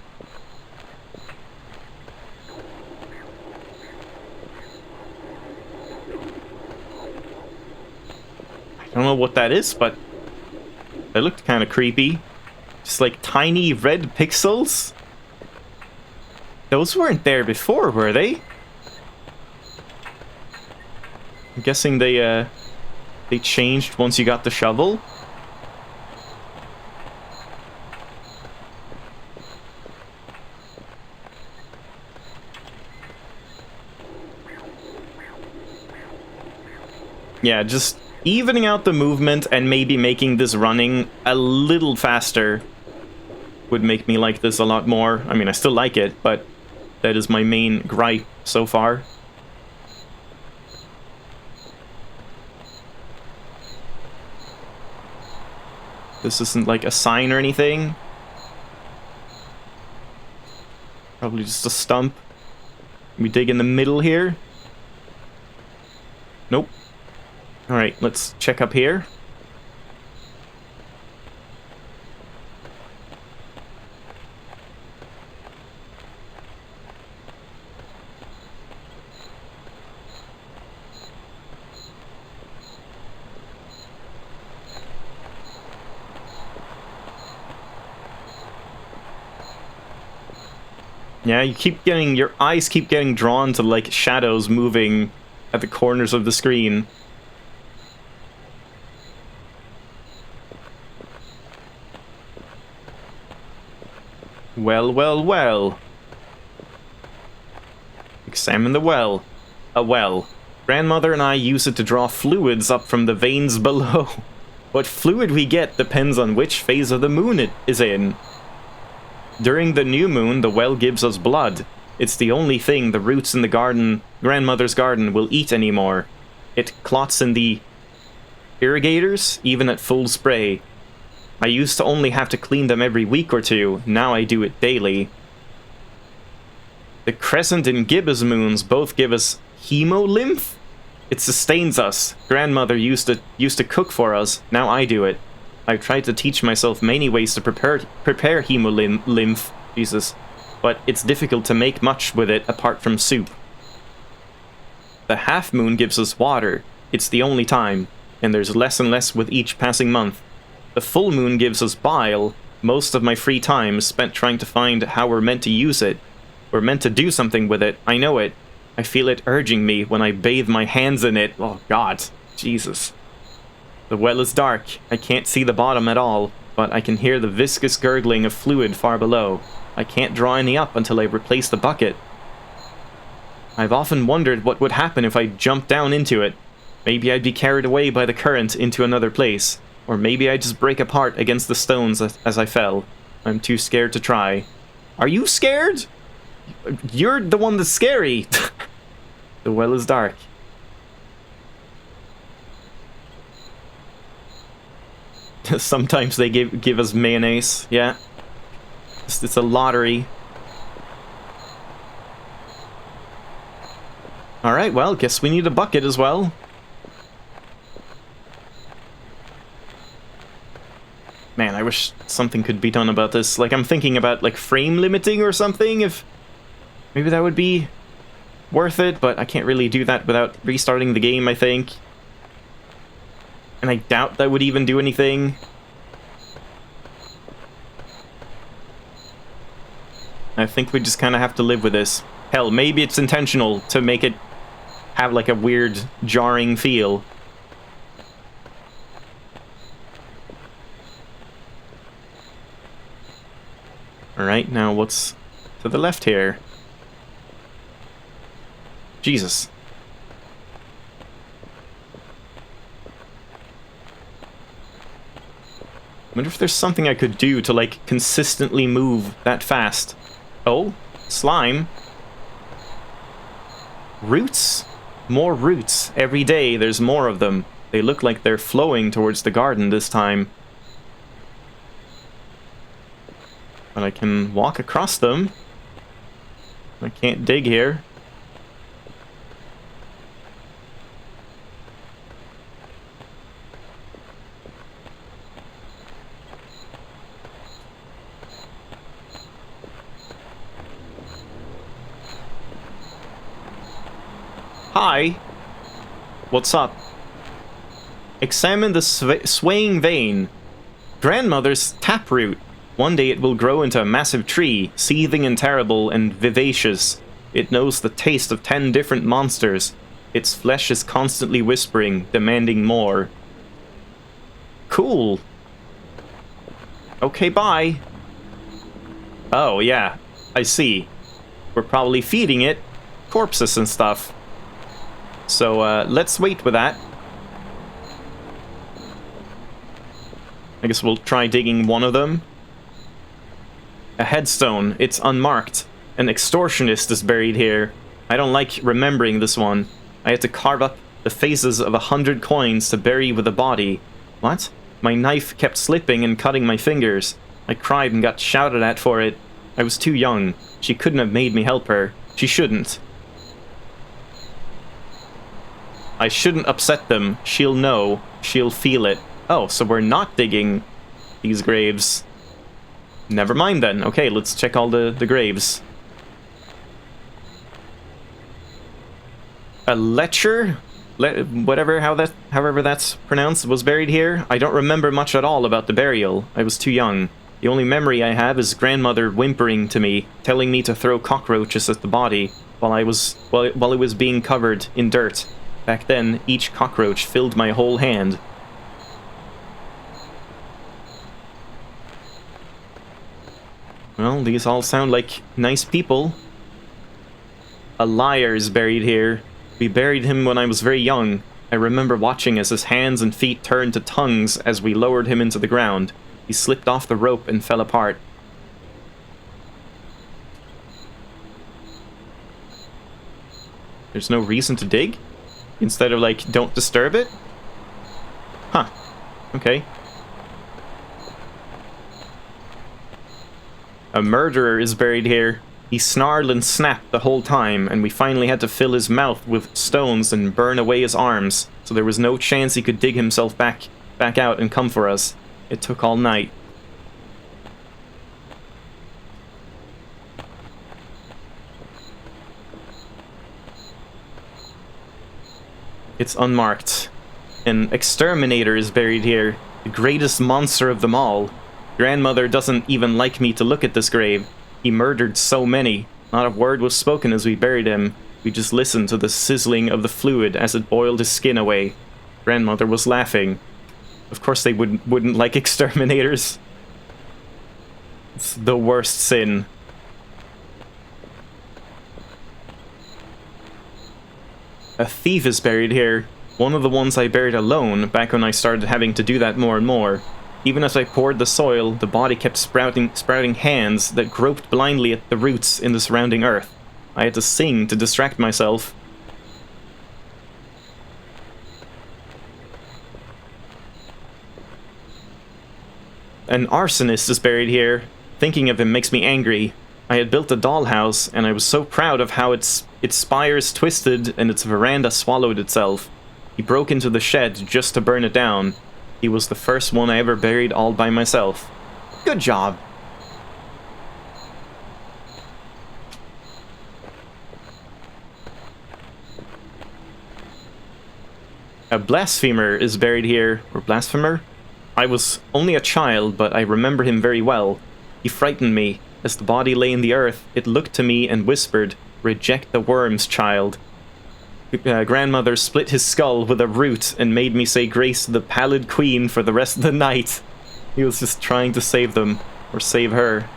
I don't know what that is, but that looked kind of creepy. Just like tiny red pixels. Those weren't there before, were they? I'm guessing they changed once you got the shovel. Yeah, just evening out the movement and maybe making this running a little faster would make me like this a lot more. I mean, I still like it, but that is my main gripe so far. This isn't like a sign or anything. Probably just a stump. We dig in the middle here. Nope. Alright, let's check up here. Yeah, your eyes keep getting drawn to, like, shadows moving at the corners of the screen. Well, well, well. Examine the well. A well. Grandmother and I use it to draw fluids up from the veins below. What fluid we get depends on which phase of the moon it is in. During the new moon, the well gives us blood. It's the only thing the roots in the garden, grandmother's garden, will eat anymore. It clots in the irrigators, even at full spray. I used to only have to clean them every week or two, now I do it daily. The crescent and gibbous moons both give us hemolymph? It sustains us. Grandmother used to cook for us, now I do it. I've tried to teach myself many ways to prepare hemolymph, Jesus, but it's difficult to make much with it apart from soup. The half moon gives us water. It's the only time, and there's less and less with each passing month. The full moon gives us bile. Most of my free time is spent trying to find how we're meant to use it. We're meant to do something with it. I know it. I feel it urging me when I bathe my hands in it. Oh God, Jesus. The well is dark. I can't see the bottom at all, but I can hear the viscous gurgling of fluid far below. I can't draw any up until I replace the bucket. I've often wondered what would happen if I jumped down into it. Maybe I'd be carried away by the current into another place. Or maybe I'd just break apart against the stones as I fell. I'm too scared to try. Are you scared? You're the one that's scary. The well is dark. Sometimes they give us mayonnaise. Yeah. It's a lottery. Alright, well, guess we need a bucket as well. Man, I wish something could be done about this. Like, I'm thinking about, like, frame limiting or something, if... Maybe that would be worth it, but I can't really do that without restarting the game, I think. And I doubt that would even do anything. I think we just kind of have to live with this. Hell, maybe it's intentional to make it have, like, a weird, jarring feel. Alright, now what's to the left here? Jesus. I wonder if there's something I could do to, like, consistently move that fast. Oh, slime. Roots? More roots. Every day there's more of them. They look like they're flowing towards the garden this time. But I can walk across them. I can't dig here. Hi. What's up? Examine the swaying vein. Grandmother's taproot. One day it will grow into a massive tree, seething and terrible and vivacious. It knows the taste of 10 different monsters. Its flesh is constantly whispering, demanding more. Cool. Okay, bye. Oh, yeah. I see. We're probably feeding it corpses and stuff. So, let's wait with that. I guess we'll try digging one of them. A headstone. It's unmarked. An extortionist is buried here. I don't like remembering this one. I had to carve up the faces of 100 coins to bury with the body. What? My knife kept slipping and cutting my fingers. I cried and got shouted at for it. I was too young. She couldn't have made me help her. She shouldn't. I shouldn't upset them. She'll know. She'll feel it. Oh, so we're not digging these graves. Never mind then. Okay, let's check all the graves. A lecher? However that's pronounced, was buried here. I don't remember much at all about the burial. I was too young. The only memory I have is grandmother whimpering to me, telling me to throw cockroaches at the body while it was being covered in dirt. Back then, each cockroach filled my whole hand. Well, these all sound like nice people. A liar is buried here. We buried him when I was very young. I remember watching as his hands and feet turned to tongues as we lowered him into the ground. He slipped off the rope and fell apart. There's no reason to dig? Instead of, like, don't disturb it? Huh. Okay. A murderer is buried here. He snarled and snapped the whole time, and we finally had to fill his mouth with stones and burn away his arms, so there was no chance he could dig himself back out and come for us. It took all night. It's unmarked. An exterminator is buried here, the greatest monster of them all. Grandmother doesn't even like me to look at this grave. He murdered so many. Not a word was spoken as we buried him. We just listened to the sizzling of the fluid as it boiled his skin away. Grandmother was laughing. Of course they wouldn't like exterminators. It's the worst sin. A thief is buried here. One of the ones I buried alone back when I started having to do that more and more. Even as I poured the soil, the body kept sprouting hands that groped blindly at the roots in the surrounding earth. I had to sing to distract myself. An arsonist is buried here. Thinking of him makes me angry. I had built a dollhouse, and I was so proud of how its spires twisted and its veranda swallowed itself. He broke into the shed just to burn it down. He was the first one I ever buried all by myself. Good job. A blasphemer is buried here. Or blasphemer? I was only a child, but I remember him very well. He frightened me. As the body lay in the earth, it looked to me and whispered, "Reject the worms, child." Grandmother split his skull with a root and made me say grace to the pallid queen for the rest of the night. He was just trying to save them, or save her.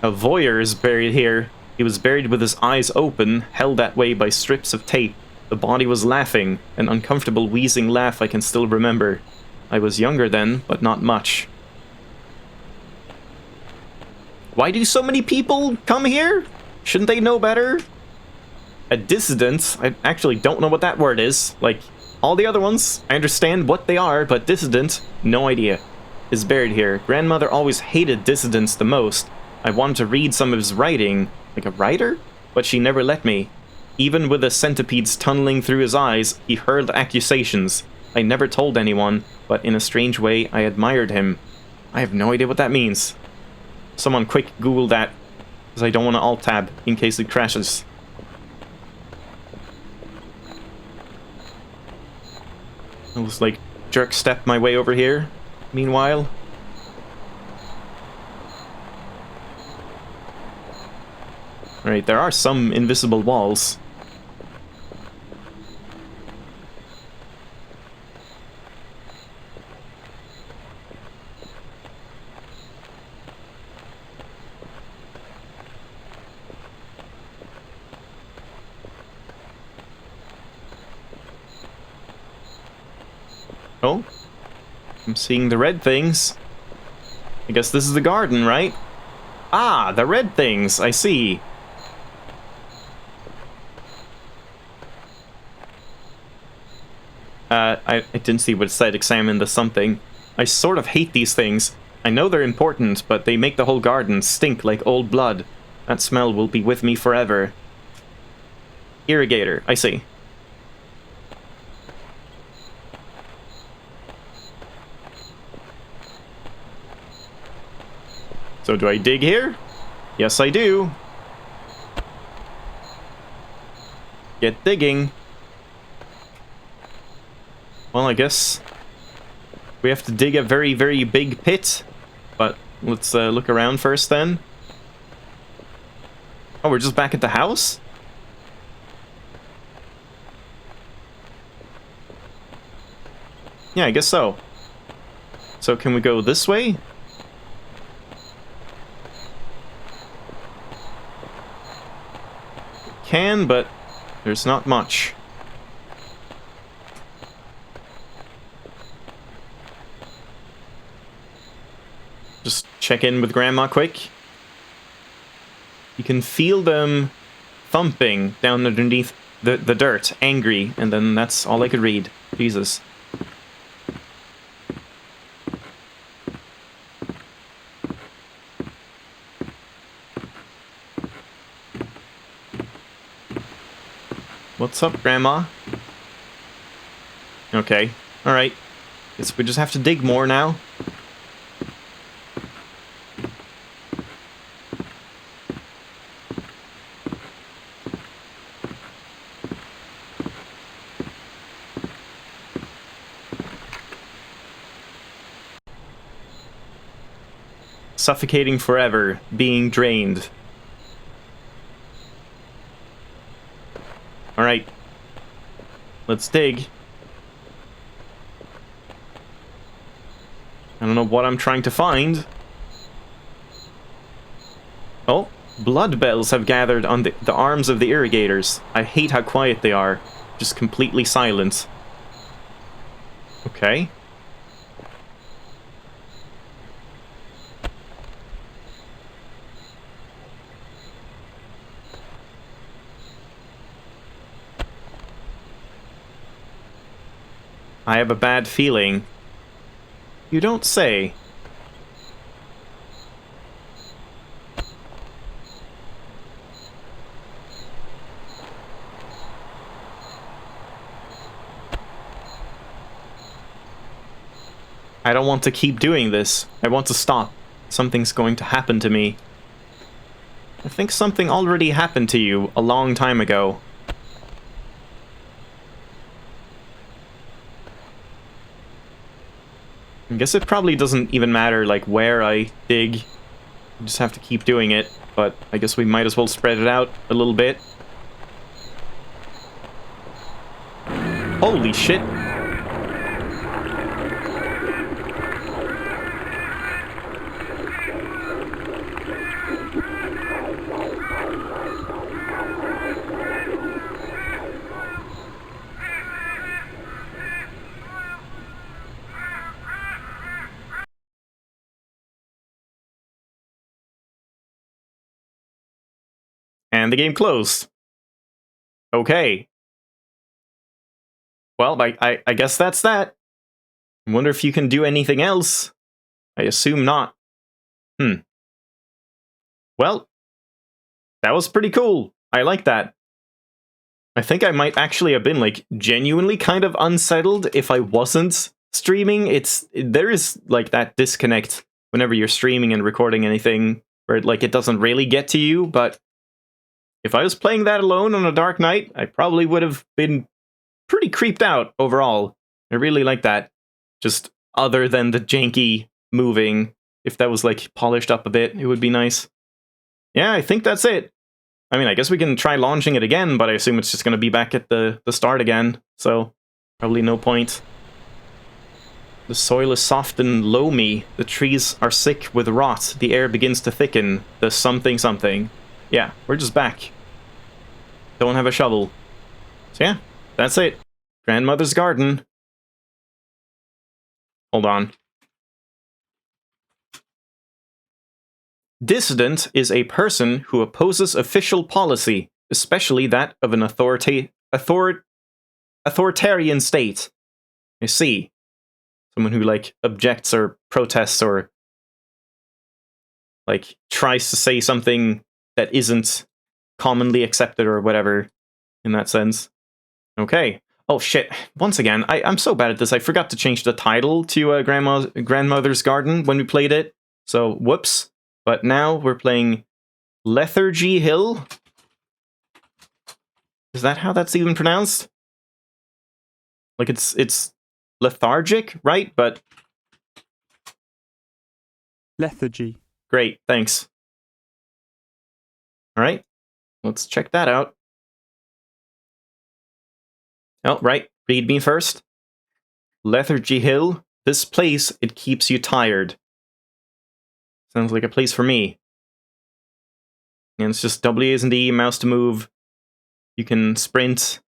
A voyeur is buried here. He was buried with his eyes open, held that way by strips of tape. The body was laughing, an uncomfortable wheezing laugh I can still remember. I was younger then, but not much. Why do so many people come here? Shouldn't they know better? A dissident? I actually don't know what that word is. Like, all the other ones, I understand what they are, but dissident, no idea. Is buried here. Grandmother always hated dissidents the most. I wanted to read some of his writing, like a writer? But she never let me. Even with the centipedes tunneling through his eyes, he hurled accusations. I never told anyone, but in a strange way, I admired him. I have no idea what that means. Someone quick Google that, because I don't want to alt-tab in case it crashes. I'll just, like, jerk-step my way over here, meanwhile. Right, there are some invisible walls. Oh, I'm seeing the red things. I guess this is the garden, right? Ah, the red things, I see. I didn't see what it said, examine the something. I sort of hate these things. I know they're important, but they make the whole garden stink like old blood. That smell will be with me forever. Irrigator, I see. So do I dig here? Yes, I do. Get digging. Well, I guess we have to dig a very, very big pit. But let's look around first then. Oh, we're just back at the house? Yeah, I guess so. So can we go this way? Can, but there's not much. Just check in with Grandma quick. You can feel them thumping down underneath the dirt, angry, and then that's all I could read. Jesus. What's up, Grandma? Okay, alright. Guess we just have to dig more now. Suffocating forever, being drained. Alright. Let's dig. I don't know what I'm trying to find. Oh, blood bells have gathered on the arms of the irrigators. I hate how quiet they are. Just completely silent. Okay. I have a bad feeling. You don't say. I don't want to keep doing this. I want to stop. Something's going to happen to me. I think something already happened to you a long time ago. I guess it probably doesn't even matter, like, where I dig. I just have to keep doing it, but I guess we might as well spread it out a little bit. Holy shit! And the game closed. Okay. Well, I guess that's that. I wonder if you can do anything else. I assume not. Well, that was pretty cool. I like that. I think I might actually have been, like, genuinely kind of unsettled if I wasn't streaming. There is, like, that disconnect whenever you're streaming and recording anything where, like, it doesn't really get to you, but if I was playing that alone on a dark night, I probably would have been pretty creeped out overall. I really like that. Just other than the janky moving. If that was, like, polished up a bit, it would be nice. Yeah, I think that's it. I mean, I guess we can try launching it again, but I assume it's just going to be back at the start again. So, probably no point. The soil is soft and loamy. The trees are sick with rot. The air begins to thicken. The something something. Yeah, we're just back. Don't have a shovel. So yeah, that's it. Grandmother's garden. Hold on. Dissident is a person who opposes official policy, especially that of an authoritarian state. I see. Someone who, like, objects or protests or like, tries to say something that isn't commonly accepted or whatever, in that sense. Okay. Oh, shit. Once again, I'm so bad at this. I forgot to change the title to Grandmother's Garden when we played it. So, whoops. But now we're playing Lethargy Hill. Is that how that's even pronounced? Like, it's lethargic, right? But... Lethargy. Great, thanks. Alright, let's check that out. Oh, right, read me first. Lethargy Hill. This place, it keeps you tired. Sounds like a place for me. And it's just W, A, and D, mouse to move. You can sprint.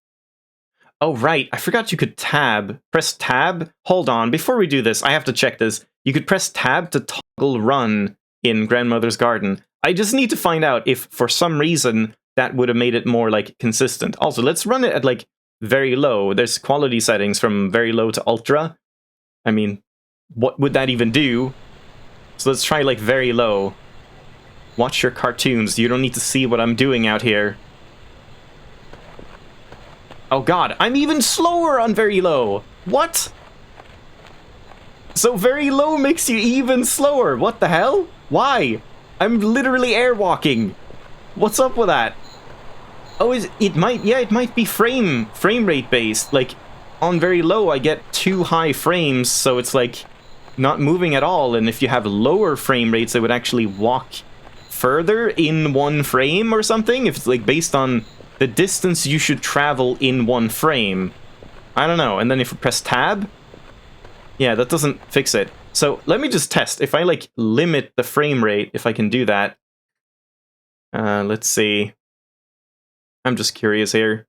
Oh, right, I forgot you could tab. Press tab? Hold on, before we do this, I have to check this. You could press tab to toggle run in Grandmother's Garden. I just need to find out if, for some reason, that would have made it more, like, consistent. Also, let's run it at, like, very low. There's quality settings from very low to ultra. I mean, what would that even do? So let's try, like, very low. Watch your cartoons. You don't need to see what I'm doing out here. Oh god, I'm even slower on very low! What? So very low makes you even slower. What the hell? Why? I'm literally airwalking. What's up with that? Oh, it might be frame rate based. Like, on very low, I get too high frames, so it's like not moving at all. And if you have lower frame rates, it would actually walk further in one frame or something. If it's like based on the distance you should travel in one frame. I don't know. And then if we press tab, yeah, that doesn't fix it. So let me just test. If I like limit the frame rate, if I can do that. Let's see. I'm just curious here.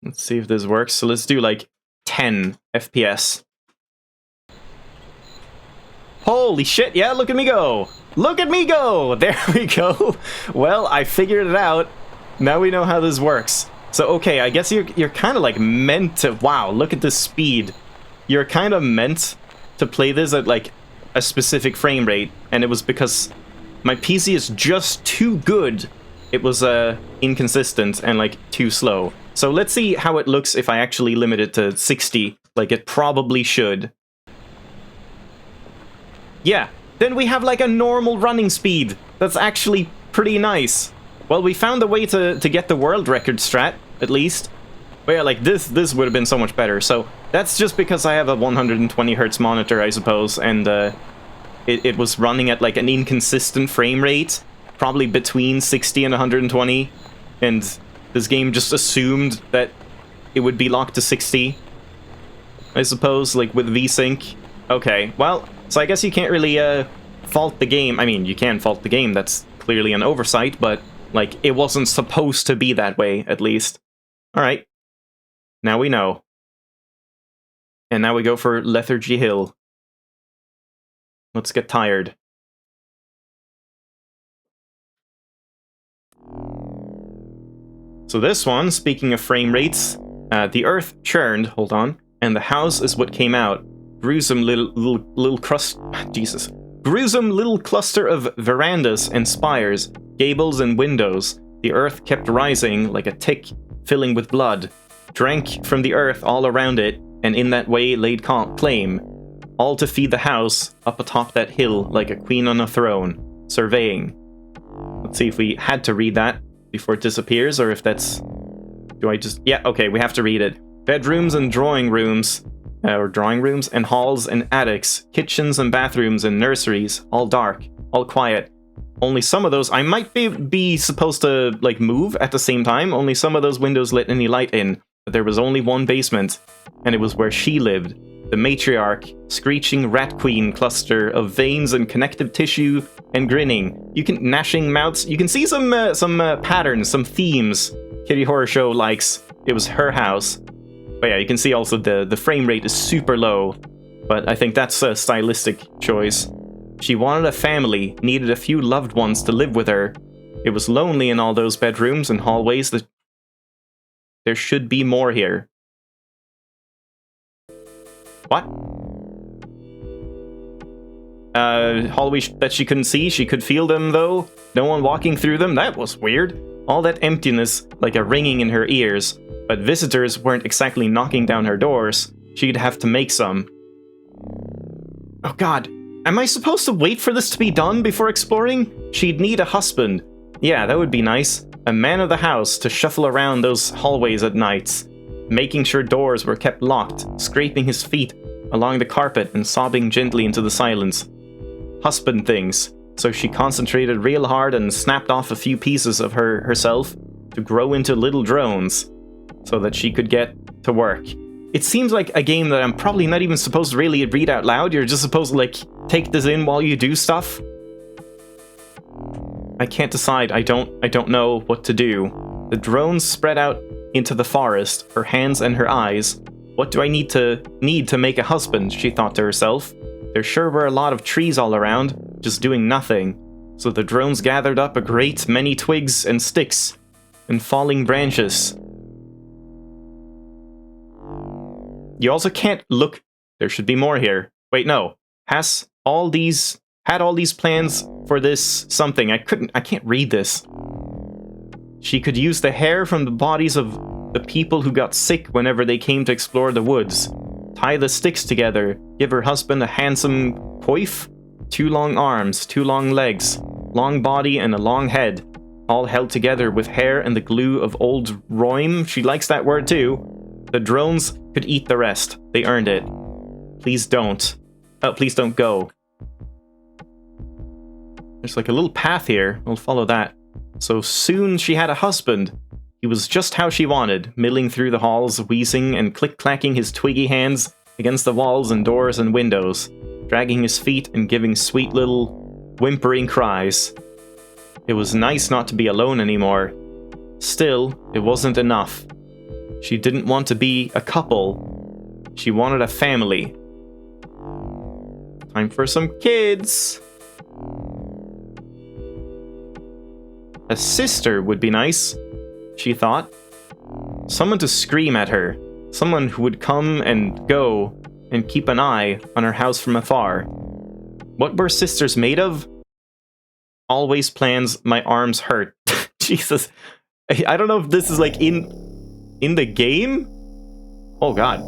Let's see if this works. So let's do like 10 FPS. Holy shit, yeah, look at me go! Look at me go! There we go! Well, I figured it out. Now we know how this works. So, okay, I guess you're kind of like meant to... Wow, look at this speed. You're kind of meant to play this at like a specific frame rate. And it was because my PC is just too good. It was inconsistent and like too slow. So let's see how it looks if I actually limit it to 60, like it probably should. Yeah, then we have like a normal running speed. That's actually pretty nice. Well, we found a way to get the world record strat, at least. But yeah, like this would have been so much better. So that's just because I have a 120 Hz monitor, I suppose, and it was running at like an inconsistent frame rate, probably between 60 and 120, and this game just assumed that it would be locked to 60, I suppose, like with VSync. Okay, well, so I guess you can't really fault the game. I mean, you can fault the game, that's clearly an oversight, but like it wasn't supposed to be that way, at least. Alright, now we know. And now we go for Lethargy Hill. Let's get tired. So this one, speaking of frame rates, the earth churned, hold on, and the house is what came out. Gruesome little gruesome little cluster of verandas and spires, gables and windows. The earth kept rising like a tick, filling with blood. Drank from the earth all around it, and in that way laid claim. All to feed the house up atop that hill like a queen on a throne, surveying. Let's see if we had to read that before it disappears, or if that's... Do I just... Yeah, okay, we have to read it. Bedrooms and drawing rooms, and halls and attics, kitchens and bathrooms and nurseries, all dark, all quiet. Only some of those... I might be supposed to, like, move at the same time. Only some of those windows let any light in, but there was only one basement, and it was where she lived. The matriarch, screeching rat queen cluster of veins and connective tissue and grinning. You can gnashing mouths. You can see some patterns, some themes. KittyHorrorshow likes. It was her house. But yeah, you can see also the frame rate is super low. But I think that's a stylistic choice. She wanted a family, needed a few loved ones to live with her. It was lonely in all those bedrooms and hallways. There should be more here. What? Hallways that she couldn't see, she could feel them though. No one walking through them, that was weird. All that emptiness, like a ringing in her ears. But visitors weren't exactly knocking down her doors. She'd have to make some. Oh god, am I supposed to wait for this to be done before exploring? She'd need a husband. Yeah, that would be nice. A man of the house to shuffle around those hallways at nights, making sure doors were kept locked, scraping his feet along the carpet and sobbing gently into the silence. Husband things. So she concentrated real hard and snapped off a few pieces of herself to grow into little drones so that she could get to work. It seems like a game that I'm probably not even supposed to really read out loud. You're just supposed to, like, take this in while you do stuff. I can't decide. I don't know what to do. The drones spread out into the forest, her hands and her eyes. What do I need to make a husband, she thought to herself. There sure were a lot of trees all around, just doing nothing. So the drones gathered up a great many twigs and sticks and falling branches. You also can't look. There should be more here. Wait, no. Had all these plans for this something. I can't read this. She could use the hair from the bodies of the people who got sick whenever they came to explore the woods. Tie the sticks together. Give her husband a handsome coif. 2 long arms, 2 long legs, long body and a long head. All held together with hair and the glue of old rheum. She likes that word too. The drones could eat the rest. They earned it. Please don't. Oh, please don't go. There's like a little path here. We'll follow that. So soon she had a husband. He was just how she wanted, milling through the halls, wheezing and click-clacking his twiggy hands against the walls and doors and windows, dragging his feet and giving sweet little whimpering cries. It was nice not to be alone anymore. Still, it wasn't enough. She didn't want to be a couple. She wanted a family. Time for some kids. A sister would be nice, she thought. Someone to scream at her. Someone who would come and go and keep an eye on her house from afar. What were sisters made of? Always plans, my arms hurt. Jesus. I don't know if this is like in the game? Oh god.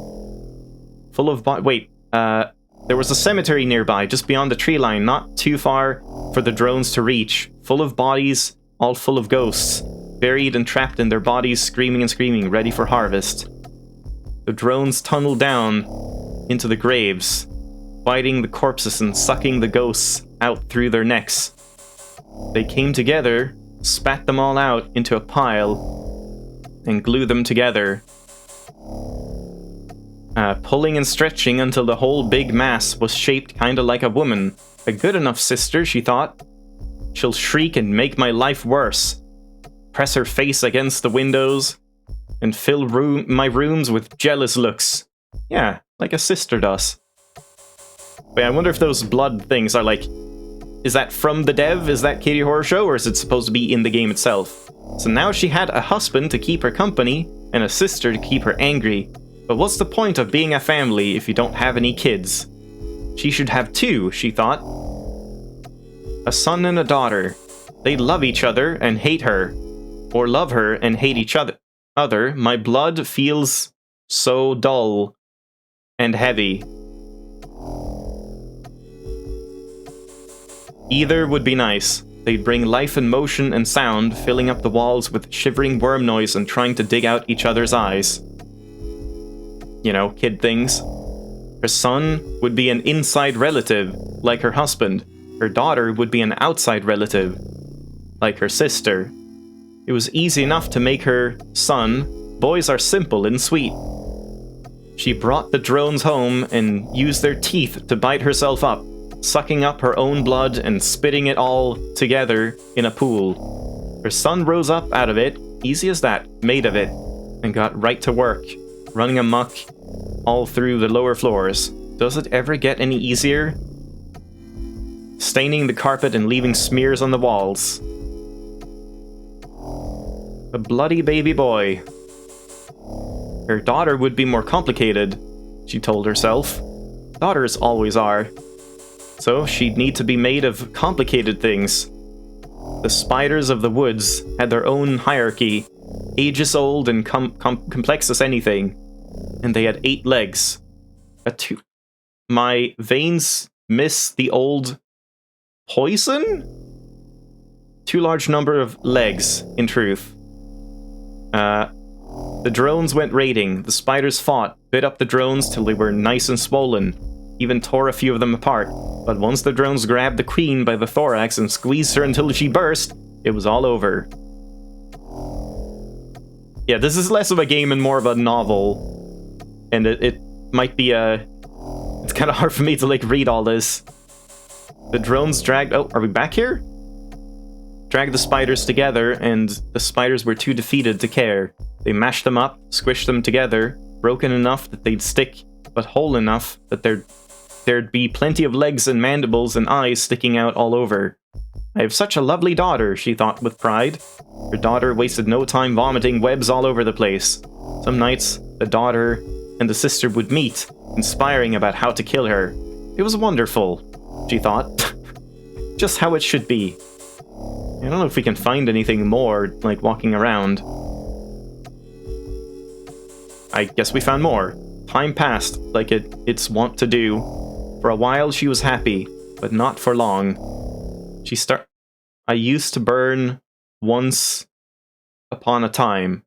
Full of wait, there was a cemetery nearby, just beyond the tree line, not too far for the drones to reach. Full of bodies, all full of ghosts, buried and trapped in their bodies, screaming and screaming, ready for harvest. The drones tunneled down into the graves, biting the corpses and sucking the ghosts out through their necks. They came together, spat them all out into a pile, and glued them together. Pulling and stretching until the whole big mass was shaped kinda like a woman. A good enough sister, she thought. She'll shriek and make my life worse. Press her face against the windows and fill my rooms with jealous looks. Yeah, like a sister does. Wait, I wonder if those blood things are like... Is that from the dev? Is that KittyHorrorshow, or is it supposed to be in the game itself? So now she had a husband to keep her company and a sister to keep her angry. But what's the point of being a family if you don't have any kids? She should have 2, she thought. A son and a daughter. They love each other and hate her. Or love her and hate each other. My blood feels so dull and heavy. Either would be nice. They'd bring life and motion and sound, filling up the walls with shivering worm noise and trying to dig out each other's eyes. You know, kid things. Her son would be an inside relative, like her husband. Her daughter would be an outside relative, like her sister. It was easy enough to make her son. Boys are simple and sweet. She brought the drones home and used their teeth to bite herself up, sucking up her own blood and spitting it all together in a pool. Her son rose up out of it, easy as that, made of it, and got right to work, running amok all through the lower floors. Does it ever get any easier? Staining the carpet and leaving smears on the walls. A bloody baby boy. Her daughter would be more complicated, she told herself. Daughters always are. So she'd need to be made of complicated things. The spiders of the woods had their own hierarchy, ages old and complex as anything. And they had 8 legs. My veins miss the old poison? Too large number of legs, in truth. The drones went raiding. The spiders fought, bit up the drones till they were nice and swollen. Even tore a few of them apart. But once the drones grabbed the queen by the thorax and squeezed her until she burst, it was all over. Yeah, this is less of a game and more of a novel. And it might be it's kind of hard for me to, like, read all this. The drones dragged... Oh, are we back here? Dragged the spiders together, and the spiders were too defeated to care. They mashed them up, squished them together, broken enough that they'd stick, but whole enough that there'd be plenty of legs and mandibles and eyes sticking out all over. I have such a lovely daughter, she thought with pride. Her daughter wasted no time vomiting webs all over the place. Some nights, the daughter and the sister would meet, inspiring about how to kill her. It was wonderful, she thought. Just how it should be. I don't know if we can find anything more, like, walking around. I guess we found more. Time passed, like it's wont to do. For a while she was happy, but not for long. I used to burn once upon a time.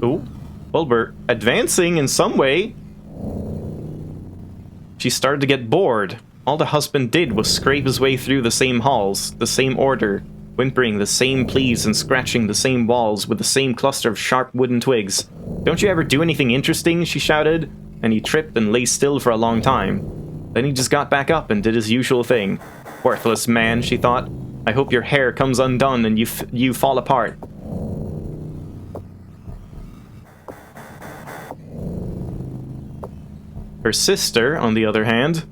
Ooh, well, we're advancing in some way. She started to get bored. All the husband did was scrape his way through the same halls, the same order, whimpering the same pleas and scratching the same walls with the same cluster of sharp wooden twigs. Don't you ever do anything interesting? She shouted, and he tripped and lay still for a long time. Then he just got back up and did his usual thing. Worthless man, she thought. I hope your hair comes undone and you fall apart. Her sister, on the other hand,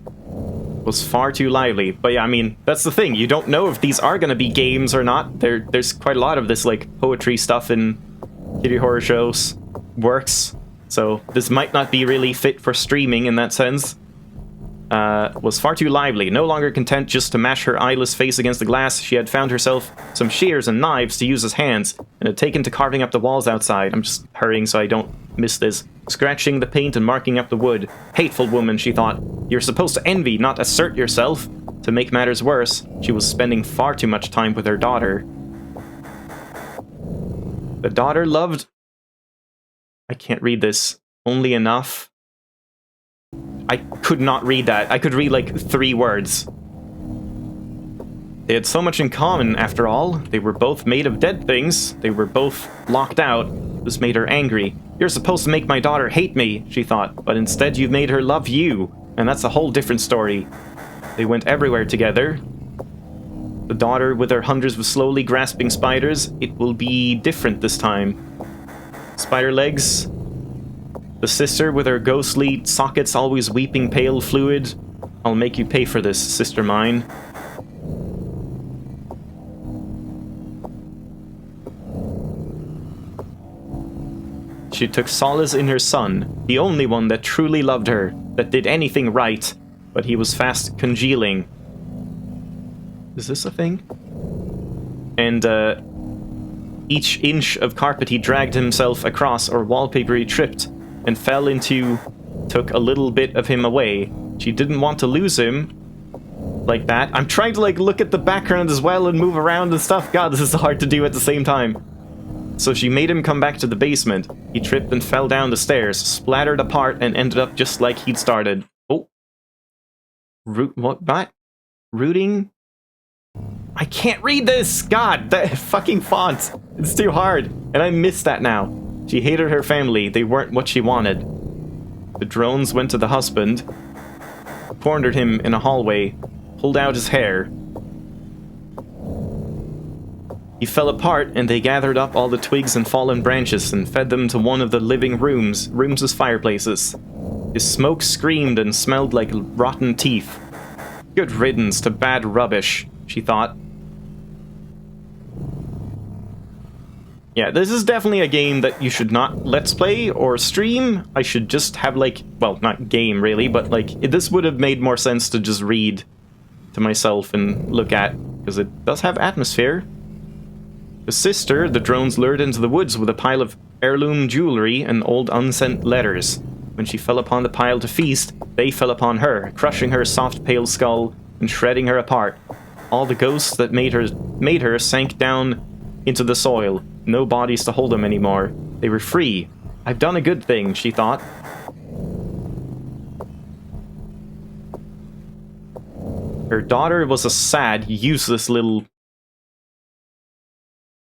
was far too lively. But yeah, I mean, that's the thing. You don't know if these are going to be games or not. There's quite a lot of this, like, poetry stuff in Kitty Horror Show's works. So this might not be really fit for streaming in that sense. Was far too lively. No longer content just to mash her eyeless face against the glass, she had found herself some shears and knives to use as hands, and had taken to carving up the walls outside. I'm just hurrying so I don't miss this. Scratching the paint and marking up the wood. Hateful woman, she thought. You're supposed to envy, not assert yourself. To make matters worse, she was spending far too much time with her daughter. The daughter loved... I can't read this. Only enough. I could not read that. I could read like 3 words. They had so much in common, after all. They were both made of dead things. They were both locked out. This made her angry. You're supposed to make my daughter hate me, she thought, but instead you've made her love you, and that's a whole different story. They went everywhere together. The daughter with her hundreds of slowly grasping spiders. It will be different this time. Spider legs. The sister with her ghostly sockets always weeping pale fluid. I'll make you pay for this, sister mine. She took solace in her son, the only one that truly loved her, that did anything right, but he was fast congealing. Is this a thing? And, each inch of carpet he dragged himself across or wallpaper he tripped and fell into took a little bit of him away. She didn't want to lose him like that. I'm trying to, like, look at the background as well and move around and stuff. God, this is hard to do at the same time. So she made him come back to the basement. He tripped and fell down the stairs, splattered apart, and ended up just like he'd started. Oh. What? Rooting? I can't read this! God, that fucking font! It's too hard, and I miss that now. She hated her family. They weren't what she wanted. The drones went to the husband, cornered him in a hallway, pulled out his hair. He fell apart, and they gathered up all the twigs and fallen branches and fed them to one of the living rooms as fireplaces. His smoke screamed and smelled like rotten teeth. Good riddance to bad rubbish, she thought. Yeah, this is definitely a game that you should not let's play or stream. I should just have, like, well, not game really, but like this would have made more sense to just read to myself and look at, because it does have atmosphere. The sister, the drones lured into the woods with a pile of heirloom jewelry and old unsent letters. When she fell upon the pile to feast, they fell upon her, crushing her soft pale skull and shredding her apart. All the ghosts that made her sank down into the soil. No bodies to hold them anymore. They were free. I've done a good thing, she thought. Her daughter was a sad, useless little...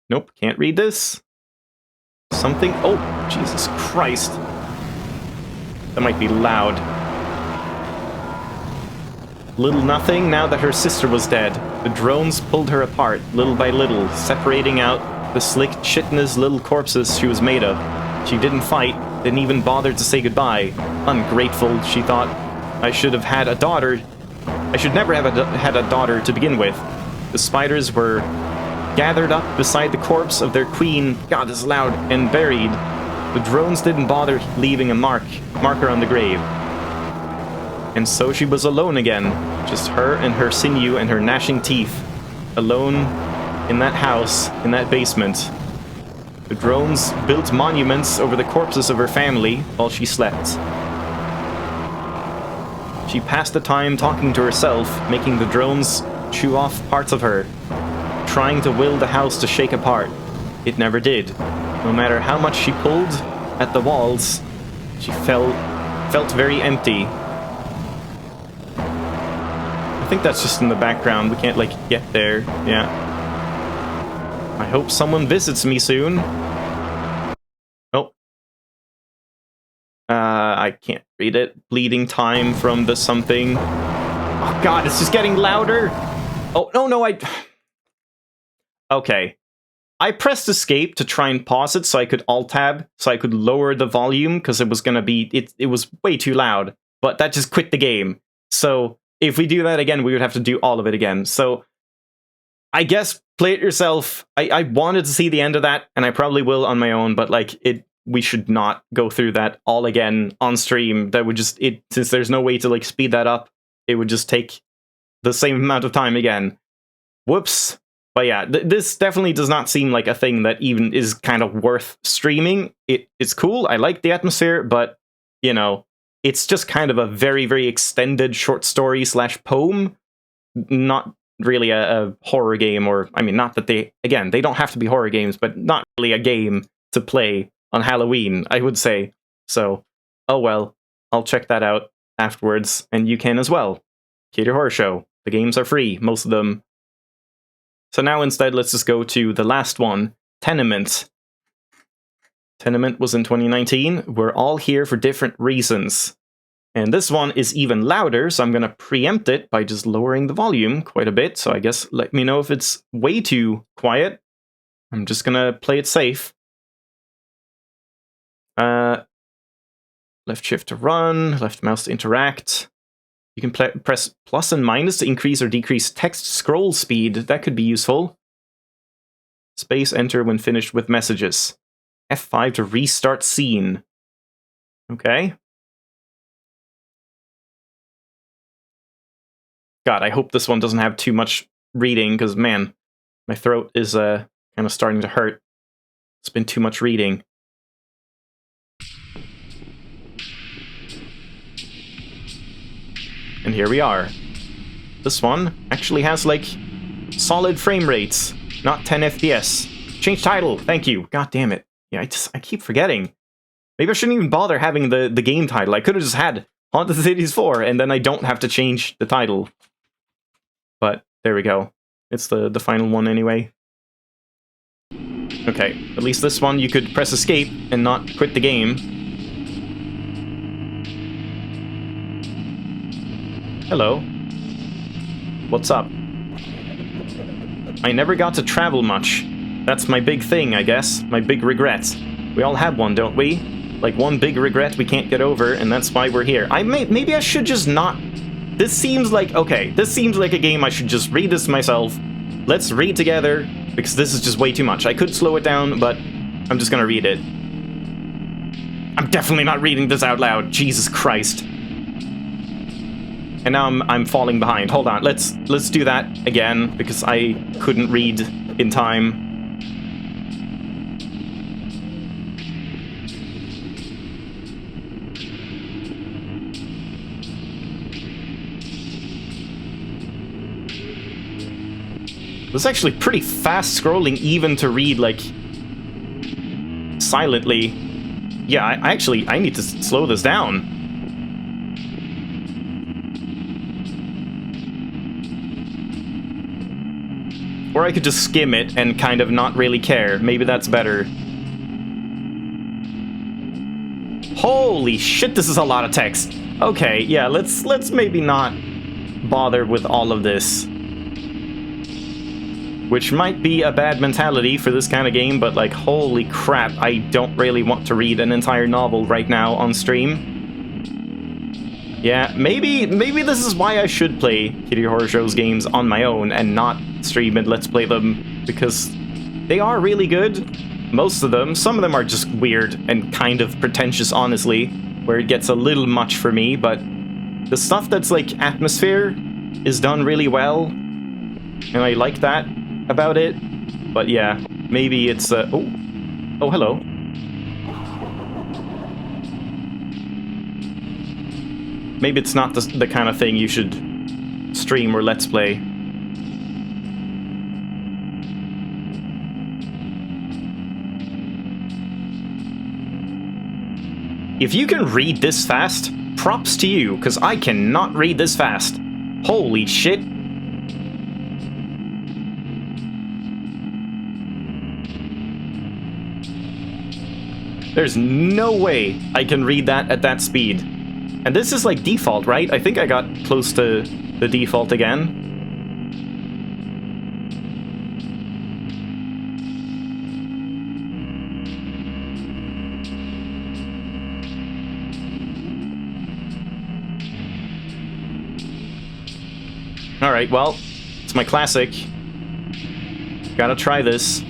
Nope, can't read this. Something... Oh, Jesus Christ. That might be loud. Little nothing now that her sister was dead. The drones pulled her apart, little by little, separating out the slick, chitinous little corpses she was made of. She didn't fight, didn't even bother to say goodbye. Ungrateful, she thought. I should have had a daughter. I should never have had a daughter to begin with. The spiders were gathered up beside the corpse of their queen, God is loud, and buried. The drones didn't bother leaving a marker on the grave. And so she was alone again, just her and her sinew and her gnashing teeth. Alone in that house, in that basement. The drones built monuments over the corpses of her family while she slept. She passed the time talking to herself, making the drones chew off parts of her, trying to will the house to shake apart. It never did. No matter how much she pulled at the walls, she felt very empty. I think that's just in the background. We can't, like, get there. Yeah. I hope someone visits me soon. Oh. I can't read it. Bleeding time from the something. Oh god, it's just getting louder! Oh, no, Okay. I pressed escape to try and pause it so I could alt-tab, so I could lower the volume, because it was gonna be... It was way too loud. But that just quit the game. So, if we do that again, we would have to do all of it again. So, I guess play it yourself. I wanted to see the end of that, and I probably will on my own, but like we should not go through that all again on stream. That would just since there's no way to like speed that up, it would just take the same amount of time again. Whoops. But yeah, this definitely does not seem like a thing that even is kind of worth streaming. It's cool. I like the atmosphere, but you know, it's just kind of a very, very extended short story / poem. Not really a horror game, or I mean, not that they don't have to be horror games, but not really a game to play on Halloween, I would say. So, oh well, I'll check that out afterwards, and you can as well. KittyHorrorshow. The games are free, most of them. So now instead, let's just go to the last one, Tenement. Tenement was in 2019. We're all here for different reasons. And this one is even louder, so I'm going to preempt it by just lowering the volume quite a bit. So I guess let me know if it's way too quiet. I'm just going to play it safe. Left shift to run, left mouse to interact. You can press plus and minus to increase or decrease text scroll speed. That could be useful. Space enter when finished with messages. F5 to restart scene. Okay. God, I hope this one doesn't have too much reading, because, man, my throat is kind of starting to hurt. It's been too much reading. And here we are. This one actually has, like, solid frame rates, not 10 FPS. Change title, thank you. God damn it. Yeah, I keep forgetting. Maybe I shouldn't even bother having the game title. I could have just had Haunted Cities 4, and then I don't have to change the title. But there we go. It's the final one anyway. Okay, at least this one you could press escape and not quit the game. Hello. What's up? I never got to travel much. That's my big thing, I guess. My big regret. We all have one, don't we? Like one big regret we can't get over, and that's why we're here. Maybe I should just not... This seems like... Okay, this seems like a game I should just read this myself. Let's read together, because this is just way too much. I could slow it down, but I'm just gonna read it. I'm definitely not reading this out loud. Jesus Christ. And now I'm falling behind. Hold on. Let's do that again because I couldn't read in time. This is actually pretty fast scrolling even to read, like, silently. Yeah, I need to slow this down. Or I could just skim it and kind of not really care. Maybe that's better. Holy shit, this is a lot of text. Okay, yeah, let's maybe not bother with all of this. Which might be a bad mentality for this kind of game, but like, holy crap, I don't really want to read an entire novel right now on stream. Yeah, maybe this is why I should play Kitty Horror Show's games on my own and not stream and let's play them, because they are really good. Most of them. Some of them are just weird and kind of pretentious, honestly, where it gets a little much for me, but the stuff that's like atmosphere is done really well, and I like that about it. But yeah, maybe it's oh hello. Maybe it's not the kind of thing you should stream or let's play. If you can read this fast, props to you, because I cannot read this fast. Holy shit. There's no way I can read that at that speed. And this is like default, right? I think I got close to the default again. Alright, well, it's my classic. Gotta try this.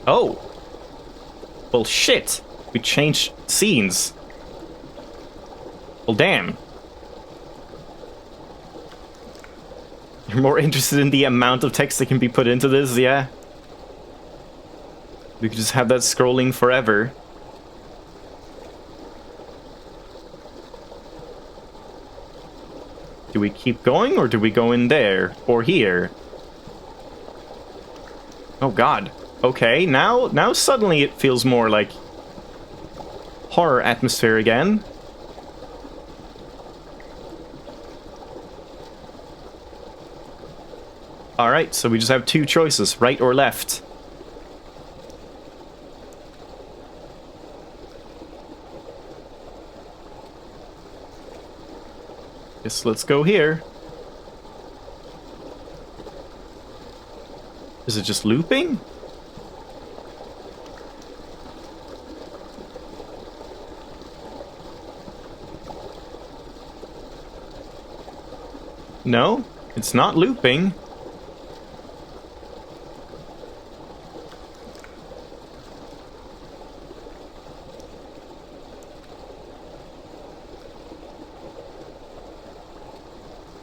Oh! Well, shit! We changed scenes. Well, damn. You're more interested in the amount of text that can be put into this, yeah? We could just have that scrolling forever. Do we keep going, or do we go in there? Or here? Oh god. Okay, now suddenly it feels more like horror atmosphere again. Alright, so we just have two choices, right or left. Guess let's go here. Is it just looping? No, it's not looping.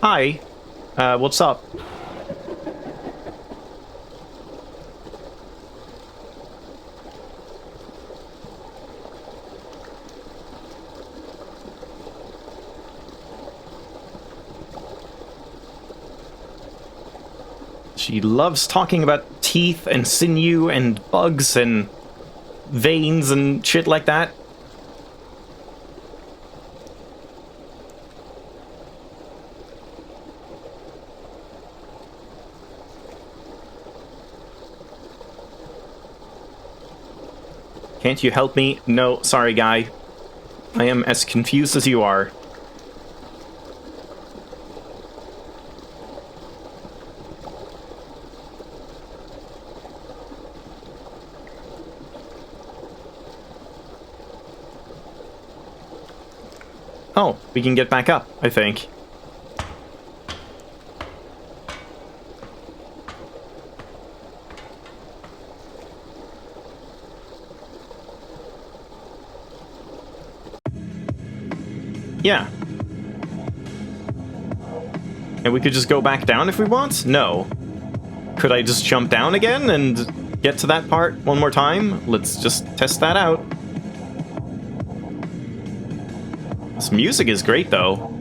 Hi. What's up? She loves talking about teeth and sinew and bugs and veins and shit like that. Can't you help me? No, sorry, guy. I am as confused as you are. Oh, we can get back up, I think. Yeah. And we could just go back down if we want? No. Could I just jump down again and get to that part one more time? Let's just test that out. This music is great, though.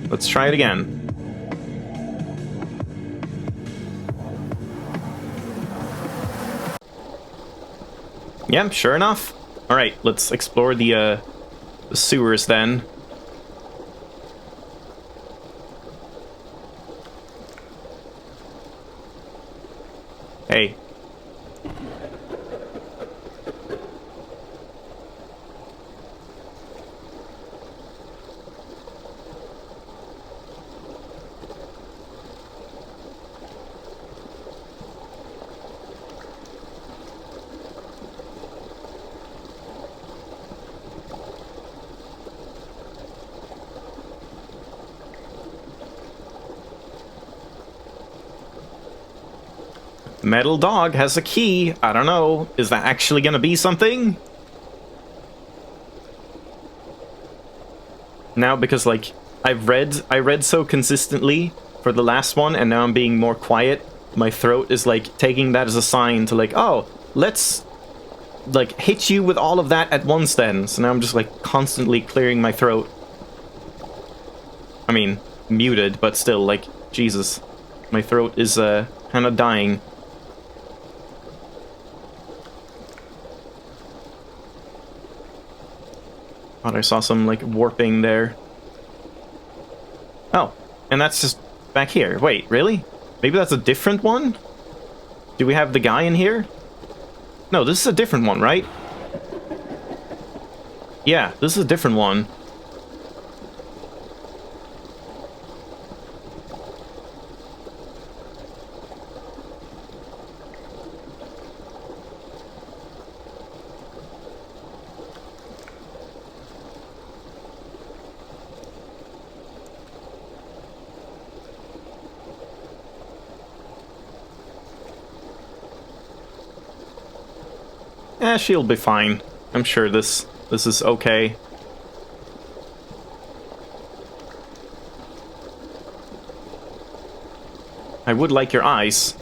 Let's try it again. Yeah, sure enough. Alright, let's explore the sewers then. Hey. Metal dog has a key. I don't know. Is that actually gonna be something? Now, because like I read so consistently for the last one, and now I'm being more quiet. My throat is like taking that as a sign to like, oh, let's like hit you with all of that at once then. So now I'm just like constantly clearing my throat. I mean, muted, but still, like, Jesus. My throat is kind of dying. Thought I saw some, like, warping there. Oh, and that's just back here. Wait, really? Maybe that's a different one? Do we have the guy in here? No, this is a different one, right? Yeah, this is a different one. She'll be fine. I'm sure this is okay. I would like your eyes.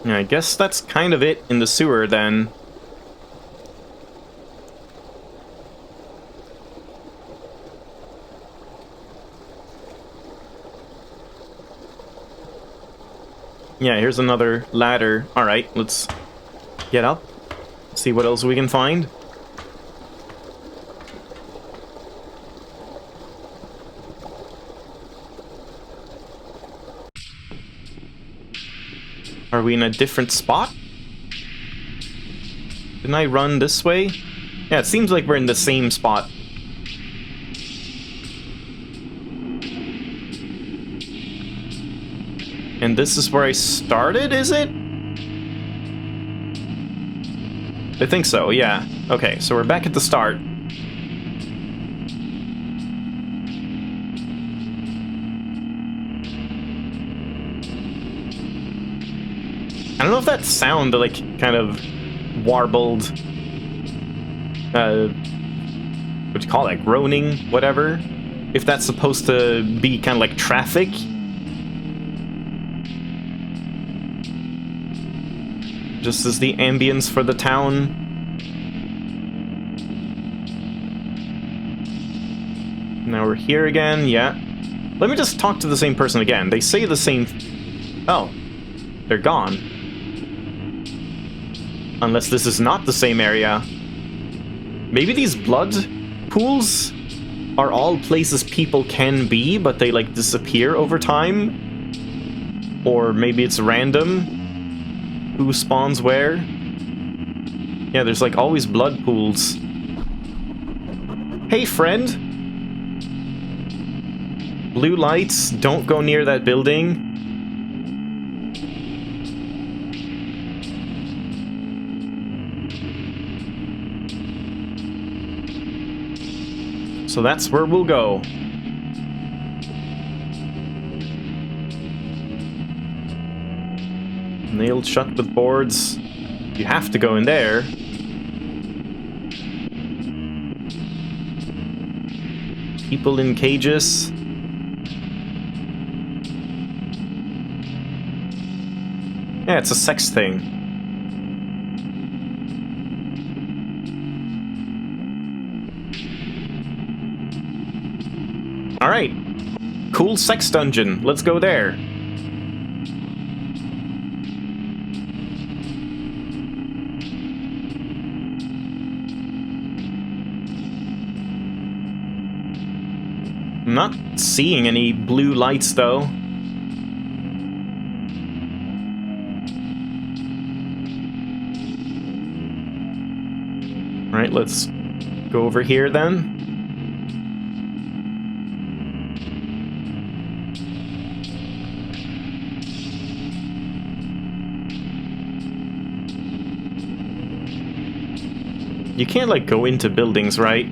Yeah, I guess that's kind of it in the sewer then. Yeah, here's another ladder. Alright, let's get up. See what else we can find. Are we in a different spot? Didn't I run this way? Yeah, it seems like we're in the same spot. And this is where I started, is it? I think so, yeah. Okay, so we're back at the start. I don't know if that sound, like, kind of warbled... what do you call that? Groaning? Whatever? If that's supposed to be kind of like traffic? Just as the ambience for the town. Now we're here again, yeah. Let me just talk to the same person again. They say the same... Oh. They're gone. Unless this is not the same area. Maybe these blood pools are all places people can be, but they, like, disappear over time? Or maybe it's random? Who spawns where? Yeah, there's like always blood pools. Hey, friend! Blue lights, don't go near that building. So that's where we'll go. Nailed shut with boards. You have to go in there. People in cages. Yeah, it's a sex thing. Alright. Cool sex dungeon. Let's go there. I'm not seeing any blue lights, though. Alright, let's go over here then. You can't, like, go into buildings, right?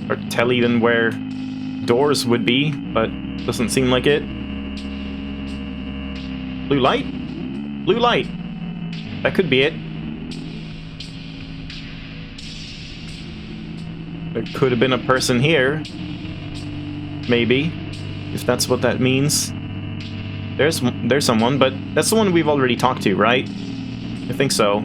Or tell even where doors would be, but doesn't seem like it. Blue light? Blue light! That could be it. There could have been a person here. Maybe. If that's what that means. There's someone, but that's the one we've already talked to, right? I think so.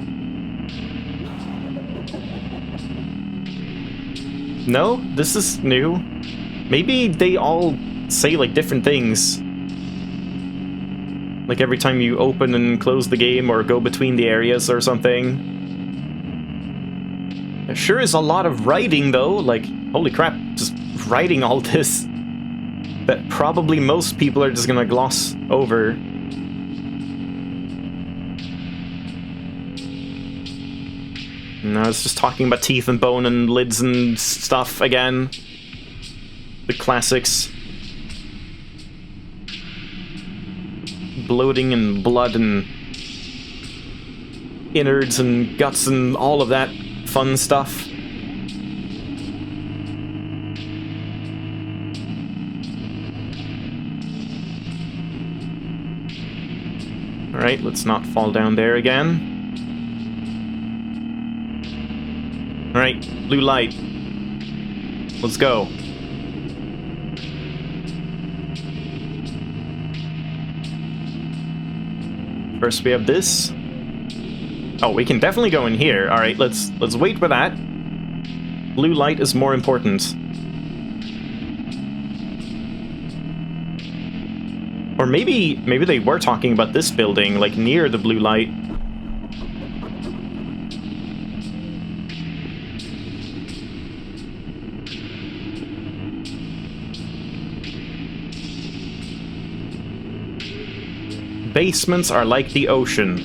No? This is new? Maybe they all say, like, different things. Like every time you open and close the game or go between the areas or something. There sure is a lot of writing, though. Like, holy crap, just writing all this. That probably most people are just gonna gloss over. No, it's just talking about teeth and bone and lids and stuff again. The classics. Bloating and blood and innards and guts and all of that fun stuff. Alright, let's not fall down there again. Alright, blue light. Let's go. First we have this. Oh, we can definitely go in here. Alright, let's wait for that. Blue light is more important. Or maybe they were talking about this building, like near the blue light. Basements are like the ocean.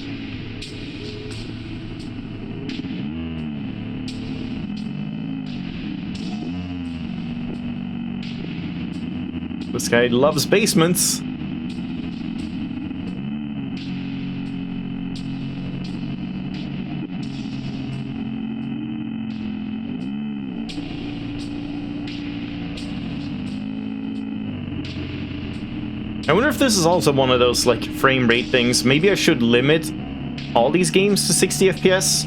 This guy loves basements. I wonder if this is also one of those, like, frame rate things. Maybe I should limit all these games to 60 FPS?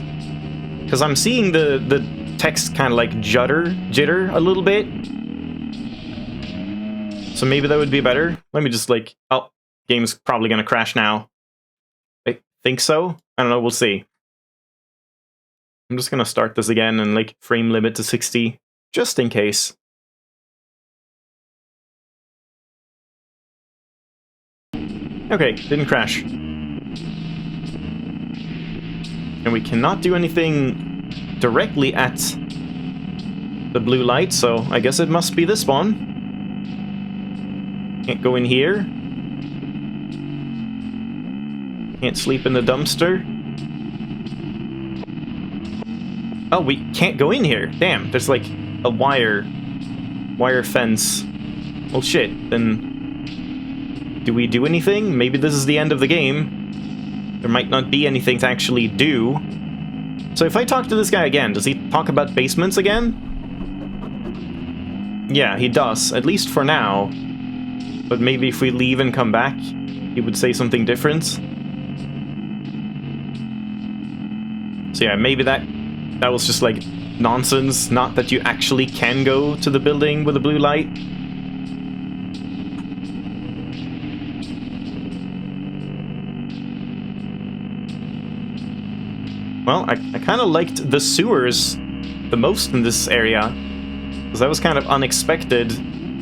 Because I'm seeing the text kind of, like, jitter a little bit. So maybe that would be better. Let me just, like... Oh, game's probably gonna crash now. I think so? I don't know, we'll see. I'm just gonna start this again and, like, frame limit to 60, just in case. Okay, didn't crash. And we cannot do anything directly at the blue light, so I guess it must be this one. Can't go in here. Can't sleep in the dumpster. Oh, we can't go in here. Damn, there's like a wire fence. Well, shit, then... Do we do anything? Maybe this is the end of the game. There might not be anything to actually do. So if I talk to this guy again, does he talk about basements again? Yeah, he does, at least for now. But maybe if we leave and come back, he would say something different. So yeah, maybe that was just like nonsense, not that you actually can go to the building with a blue light. Well, I kind of liked the sewers the most in this area, because that was kind of unexpected,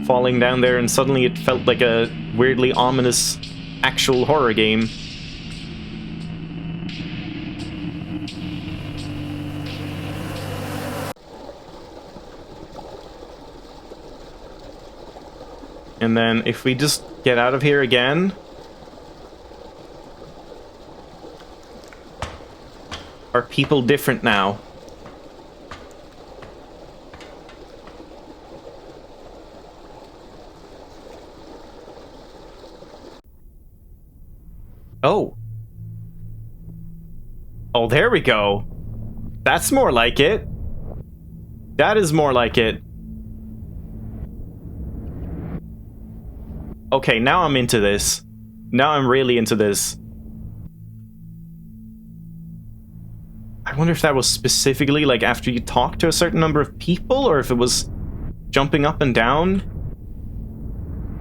falling down there and suddenly it felt like a weirdly ominous actual horror game. And then if we just get out of here again... Are people different now? Oh. Oh, there we go. That's more like it. That is more like it. Okay, now I'm into this. Now I'm really into this. I wonder if that was specifically, like, after you talked to a certain number of people, or if it was jumping up and down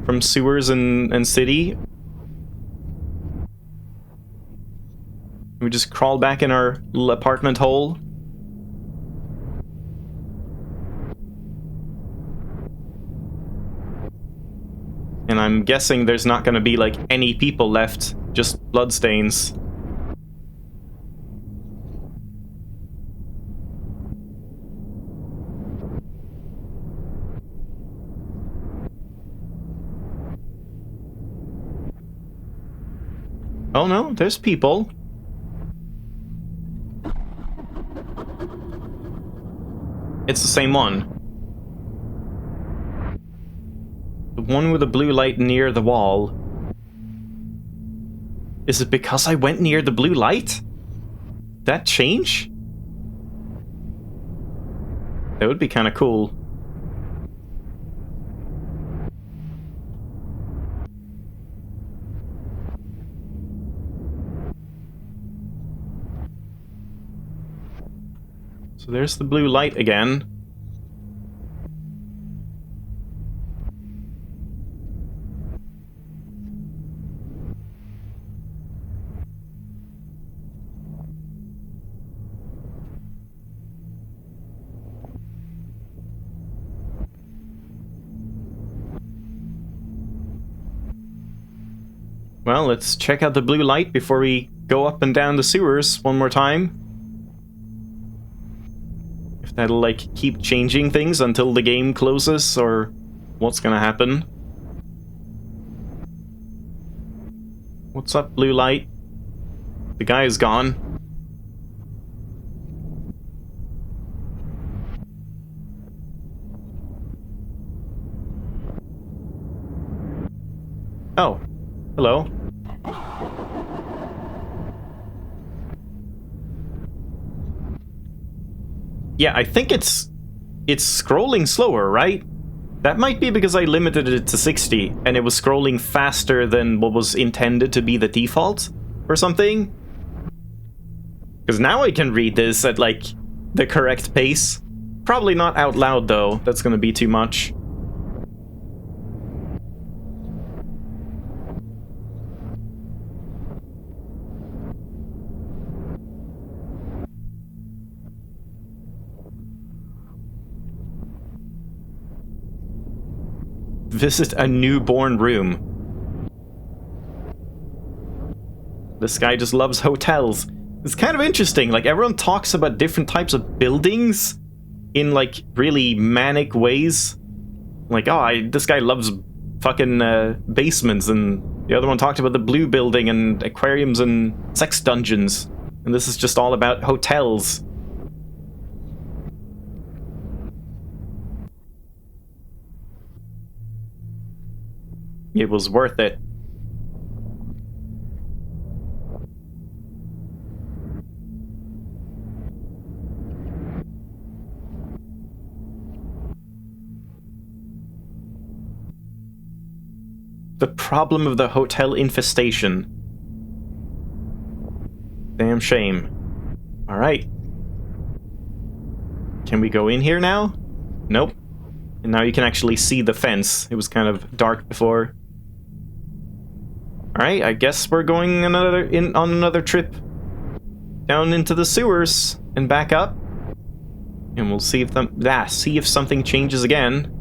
from sewers and city. We just crawl back in our little apartment hole. And I'm guessing there's not going to be, like, any people left, just bloodstains. Oh no, there's people. It's the same one. The one with the blue light near the wall. Is it because I went near the blue light? That change? That would be kind of cool. So there's the blue light again. Well, let's check out the blue light before we go up and down the sewers one more time. If that'll, like, keep changing things until the game closes, or what's gonna happen. What's up, blue light? The guy is gone. Oh. Hello. Yeah, I think it's scrolling slower, right? That might be because I limited it to 60, and it was scrolling faster than what was intended to be the default, or something. Because now I can read this at, like, the correct pace. Probably not out loud, though. That's gonna be too much. Visit a newborn room. This guy just loves hotels. It's kind of interesting, like, everyone talks about different types of buildings in, like, really manic ways. Like, oh, this guy loves fucking basements, and the other one talked about the blue building and aquariums and sex dungeons. And this is just all about hotels. It was worth it. The problem of the hotel infestation. Damn shame. Alright, Can we go in here now? Nope. And now you can actually see the fence. It was kind of dark before. Alright, I guess we're going on another trip down into the sewers and back up. And we'll see if something changes again.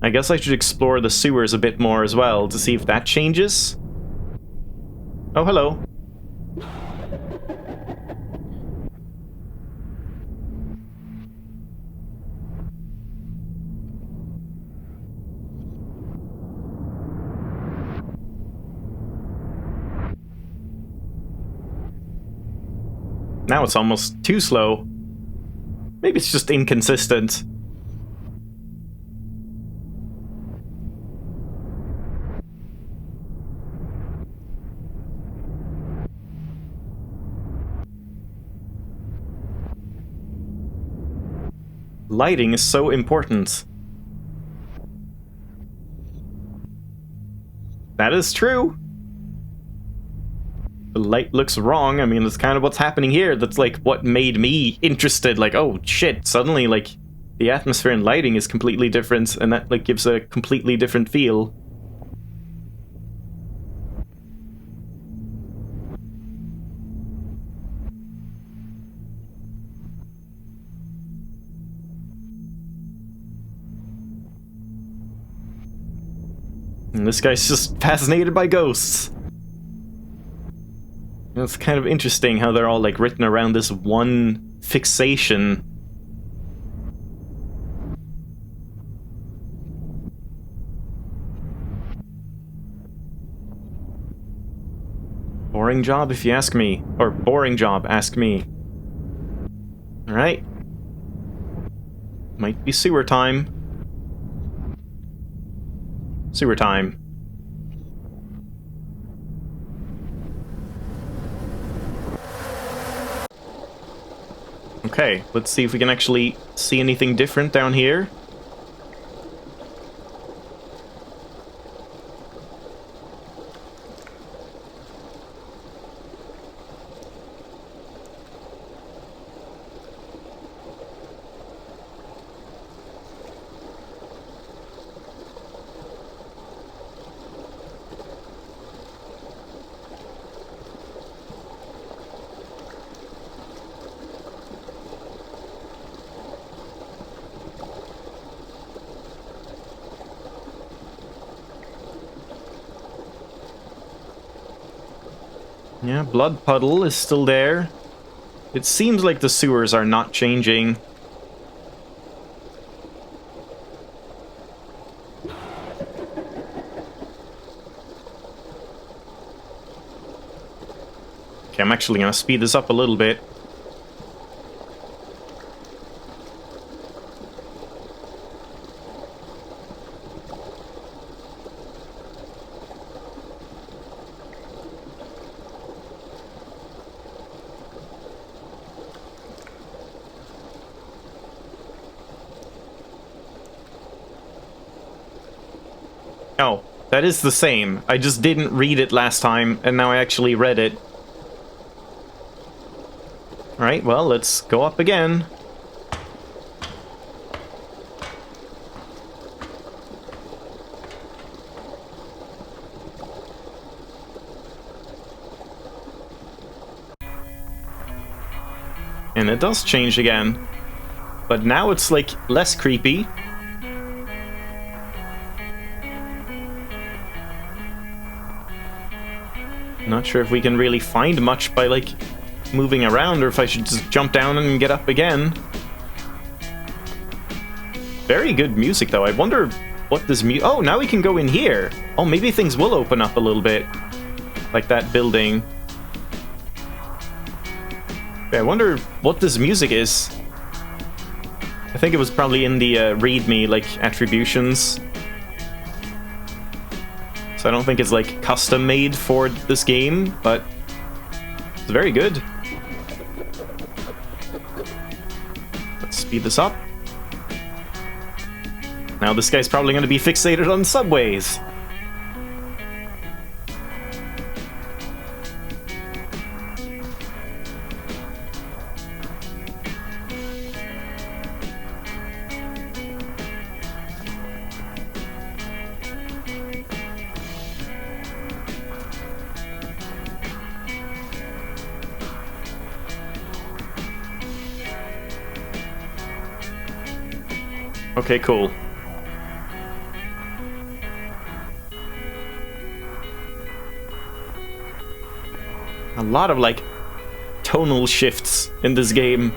I guess I should explore the sewers a bit more as well to see if that changes. Oh, hello. Now it's almost too slow. Maybe it's just inconsistent. Lighting is so important. That is true. The light looks wrong. I mean, that's kind of what's happening here. That's like what made me interested. Like, oh shit, suddenly like the atmosphere and lighting is completely different, and that like gives a completely different feel. And this guy's just fascinated by ghosts. And it's kind of interesting how they're all like written around this one fixation. Boring job if you ask me. Or boring job, ask me. Alright. Might be sewer time. Sewer time. Okay, let's see if we can actually see anything different down here. Yeah, blood puddle is still there. It seems like the sewers are not changing. Okay, I'm actually gonna speed this up a little bit. Oh, that is the same. I just didn't read it last time, and now I actually read it. Alright, well, let's go up again. And it does change again. But now it's, like, less creepy. Not sure if we can really find much by, like, moving around, or if I should just jump down and get up again. Very good music, though. I wonder what this oh, now we can go in here. Oh, maybe things will open up a little bit. Like that building. Okay, I wonder what this music is. I think it was probably in the README, like, attributions. So I don't think it's, like, custom made for this game, but it's very good. Let's speed this up. Now this guy's probably going to be fixated on subways. Okay, cool. A lot of, like, tonal shifts in this game.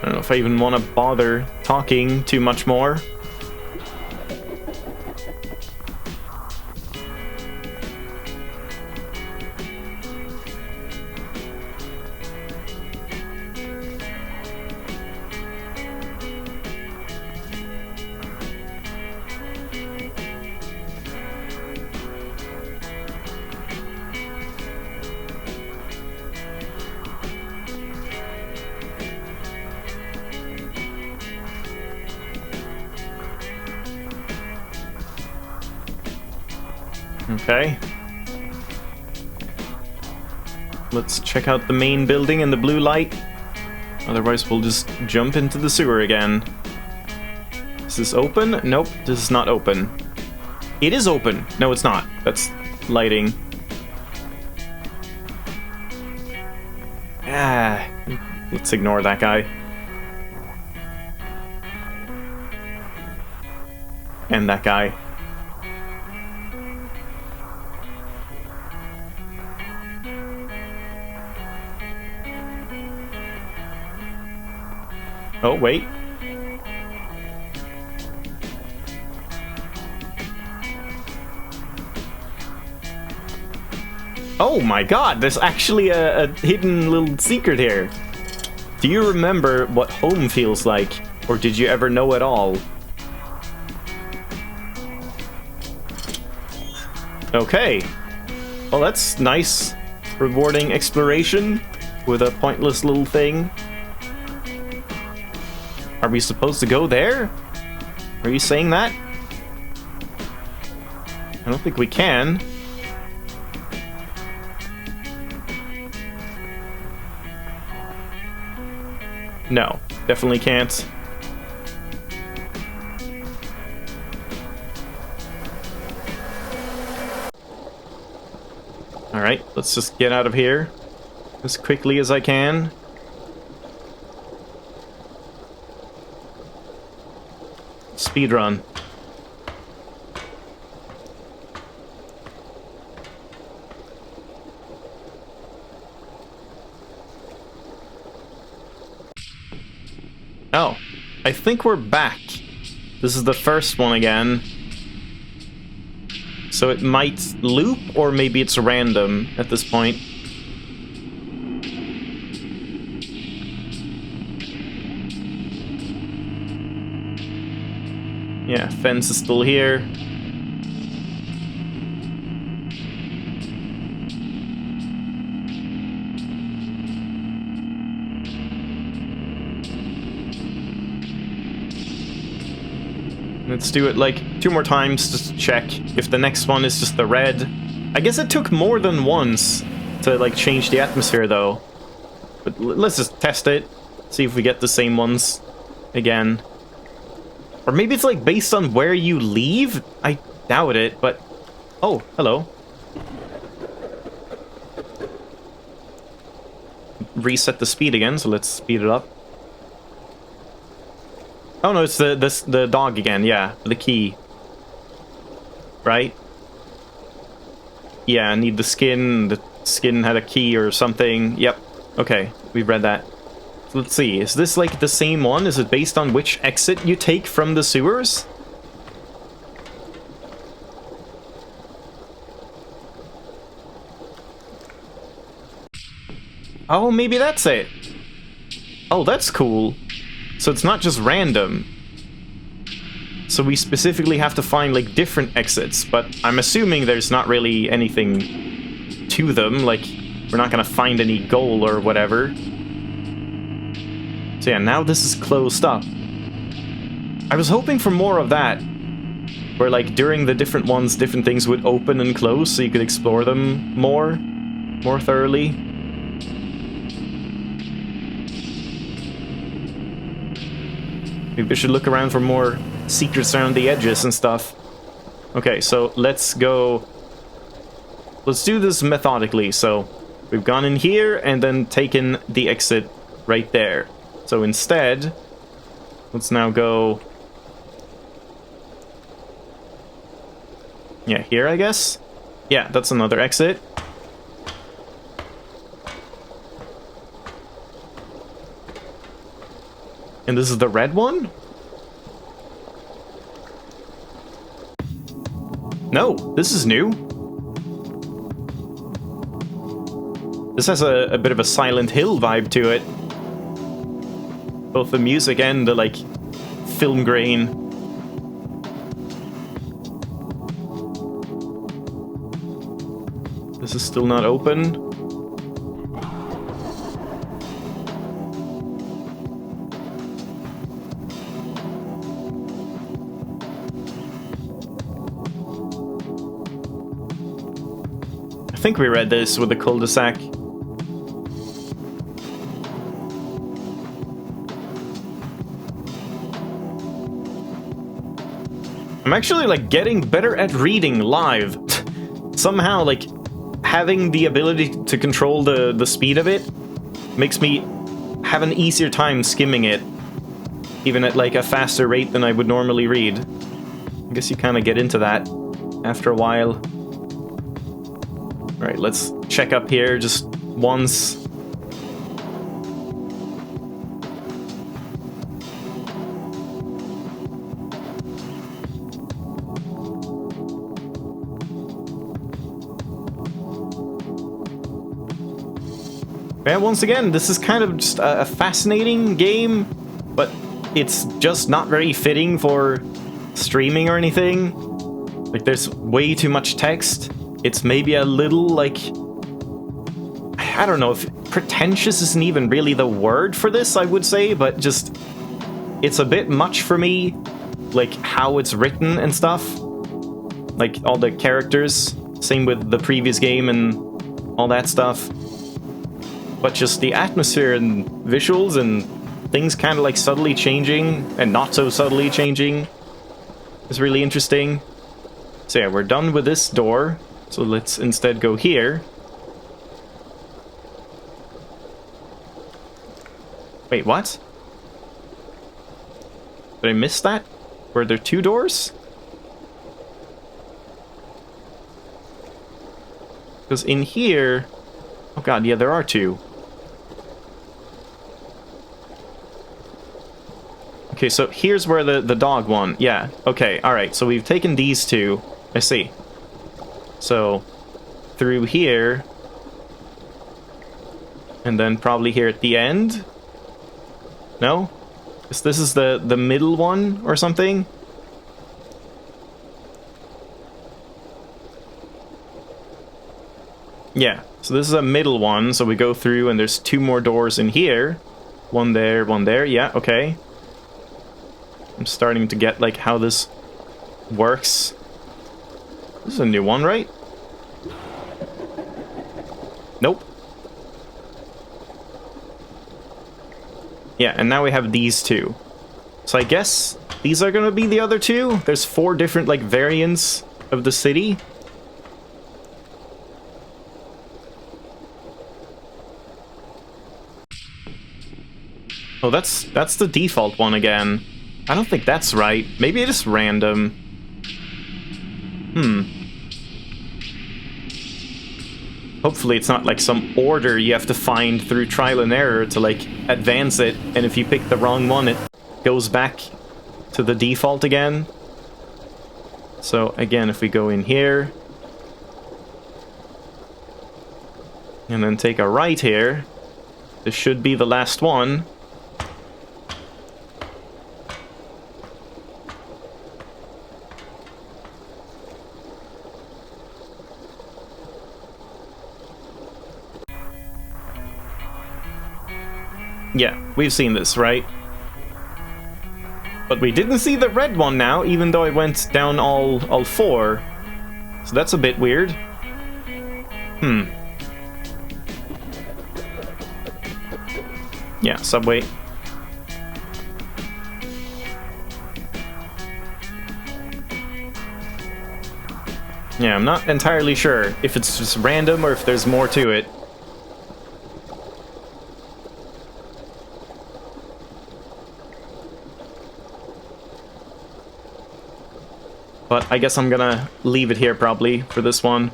I don't know if I even want to bother talking too much more. Okay. Let's check out the main building and the blue light. Otherwise, we'll just jump into the sewer again. Is this open? Nope, this is not open. It is open. No, it's not. That's lighting. Ah, let's ignore that guy. And that guy. Oh, wait. Oh my god, there's actually a hidden little secret here. Do you remember what home feels like? Or did you ever know at all? Okay. Well, that's nice. Rewarding exploration with a pointless little thing. Are we supposed to go there? Are you saying that? I don't think we can. No, definitely can't. Alright, let's just get out of here as quickly as I can. Speedrun. Oh, I think we're back. This is the first one again. So it might loop, or maybe it's random at this point. Yeah, fence is still here. Let's do it like 2 more times just to check if the next one is just the red. I guess it took more than once to like change the atmosphere though. But let's just test it. See if we get the same ones again. Or maybe it's like based on where you leave? I doubt it, but... Oh, hello. Reset the speed again, so let's speed it up. Oh no, it's the dog again, yeah. The key. Right? Yeah, I need the skin. The skin had a key or something. Yep. Okay, we've read that. Let's see, is this like the same one? Is it based on which exit you take from the sewers? Oh, maybe that's it. Oh, that's cool. So it's not just random. So we specifically have to find like different exits, but I'm assuming there's not really anything to them, like we're not gonna find any goal or whatever. So yeah, now this is closed up. I was hoping for more of that, where like during the different ones, different things would open and close so you could explore them more thoroughly. Maybe we should look around for more secrets around the edges and stuff. Okay, so let's go... Let's do this methodically. So we've gone in here and then taken the exit right there. So instead, let's now go... Yeah, here, I guess? Yeah, that's another exit. And this is the red one? No, this is new. This has a bit of a Silent Hill vibe to it. Both the music and the, like, film grain. This is still not open. I think we read this with the cul-de-sac. I'm actually, like, getting better at reading live. Somehow, like, having the ability to control the speed of it makes me have an easier time skimming it, even at, like, a faster rate than I would normally read. I guess you kind of get into that after a while. Alright, let's check up here just once. Yeah, once again, this is kind of just a fascinating game, but it's just not very fitting for streaming or anything. Like, there's way too much text. It's maybe a little, like... I don't know if pretentious isn't even really the word for this, I would say, but just... It's a bit much for me, like, how it's written and stuff. Like, all the characters. Same with the previous game and all that stuff. But just the atmosphere and visuals and things kind of, like, subtly changing and not so subtly changing is really interesting. So yeah, we're done with this door. So let's instead go here. Wait, what? Did I miss that? Were there two doors? Because in here... Oh god, yeah, there are two. Okay, so here's where the dog one... Yeah, okay, alright, so we've taken these two. I see. So, through here, and then probably here at the end? No? This is the middle one or something? Yeah, so this is a middle one, so we go through and there's two more doors in here. One there, yeah, okay. I'm starting to get, like, how this works. This is a new one, right? Nope. Yeah, and now we have these two. So I guess these are gonna be the other two? There's 4 different, like, variants of the city. Oh, that's the default one again. I don't think that's right. Maybe it is random. Hopefully it's not like some order you have to find through trial and error to, like, advance it, and if you pick the wrong one, it goes back to the default again. So, again, if we go in here, and then take a right here, this should be the last one. Yeah, we've seen this, right? But we didn't see the red one now, even though I went down all 4. So that's a bit weird. Yeah, subway. Yeah, I'm not entirely sure if it's just random or if there's more to it. But I guess I'm gonna leave it here probably for this one.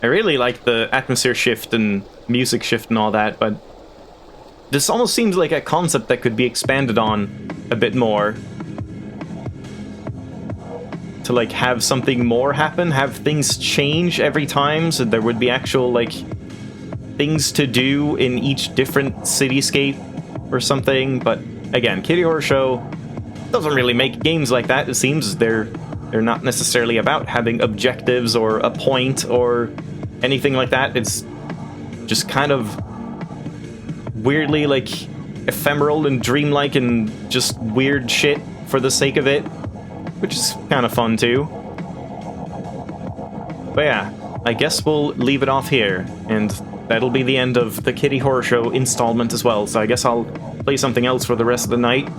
I really like the atmosphere shift and music shift and all that, but this almost seems like a concept that could be expanded on a bit more. To like have something more happen, have things change every time, so there would be actual like things to do in each different cityscape or something. But again, KittyHorrorshow doesn't really make games like that. It seems they're not necessarily about having objectives or a point or anything like that. It's just kind of weirdly like ephemeral and dreamlike and just weird shit for the sake of it, which is kind of fun too. But yeah, I guess we'll leave it off here, and that'll be the end of the KittyHorrorshow installment as well, so I guess I'll play something else for the rest of the night.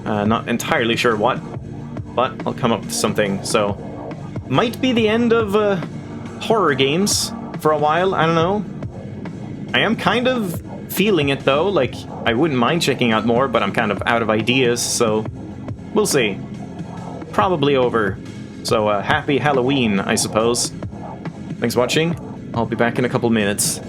Not entirely sure what, but I'll come up with something, so might be the end of horror games for a while, I don't know. I am kind of feeling it though, like I wouldn't mind checking out more, but I'm kind of out of ideas, so we'll see. Probably over. So happy Halloween, I suppose. Thanks for watching. I'll be back in a couple minutes.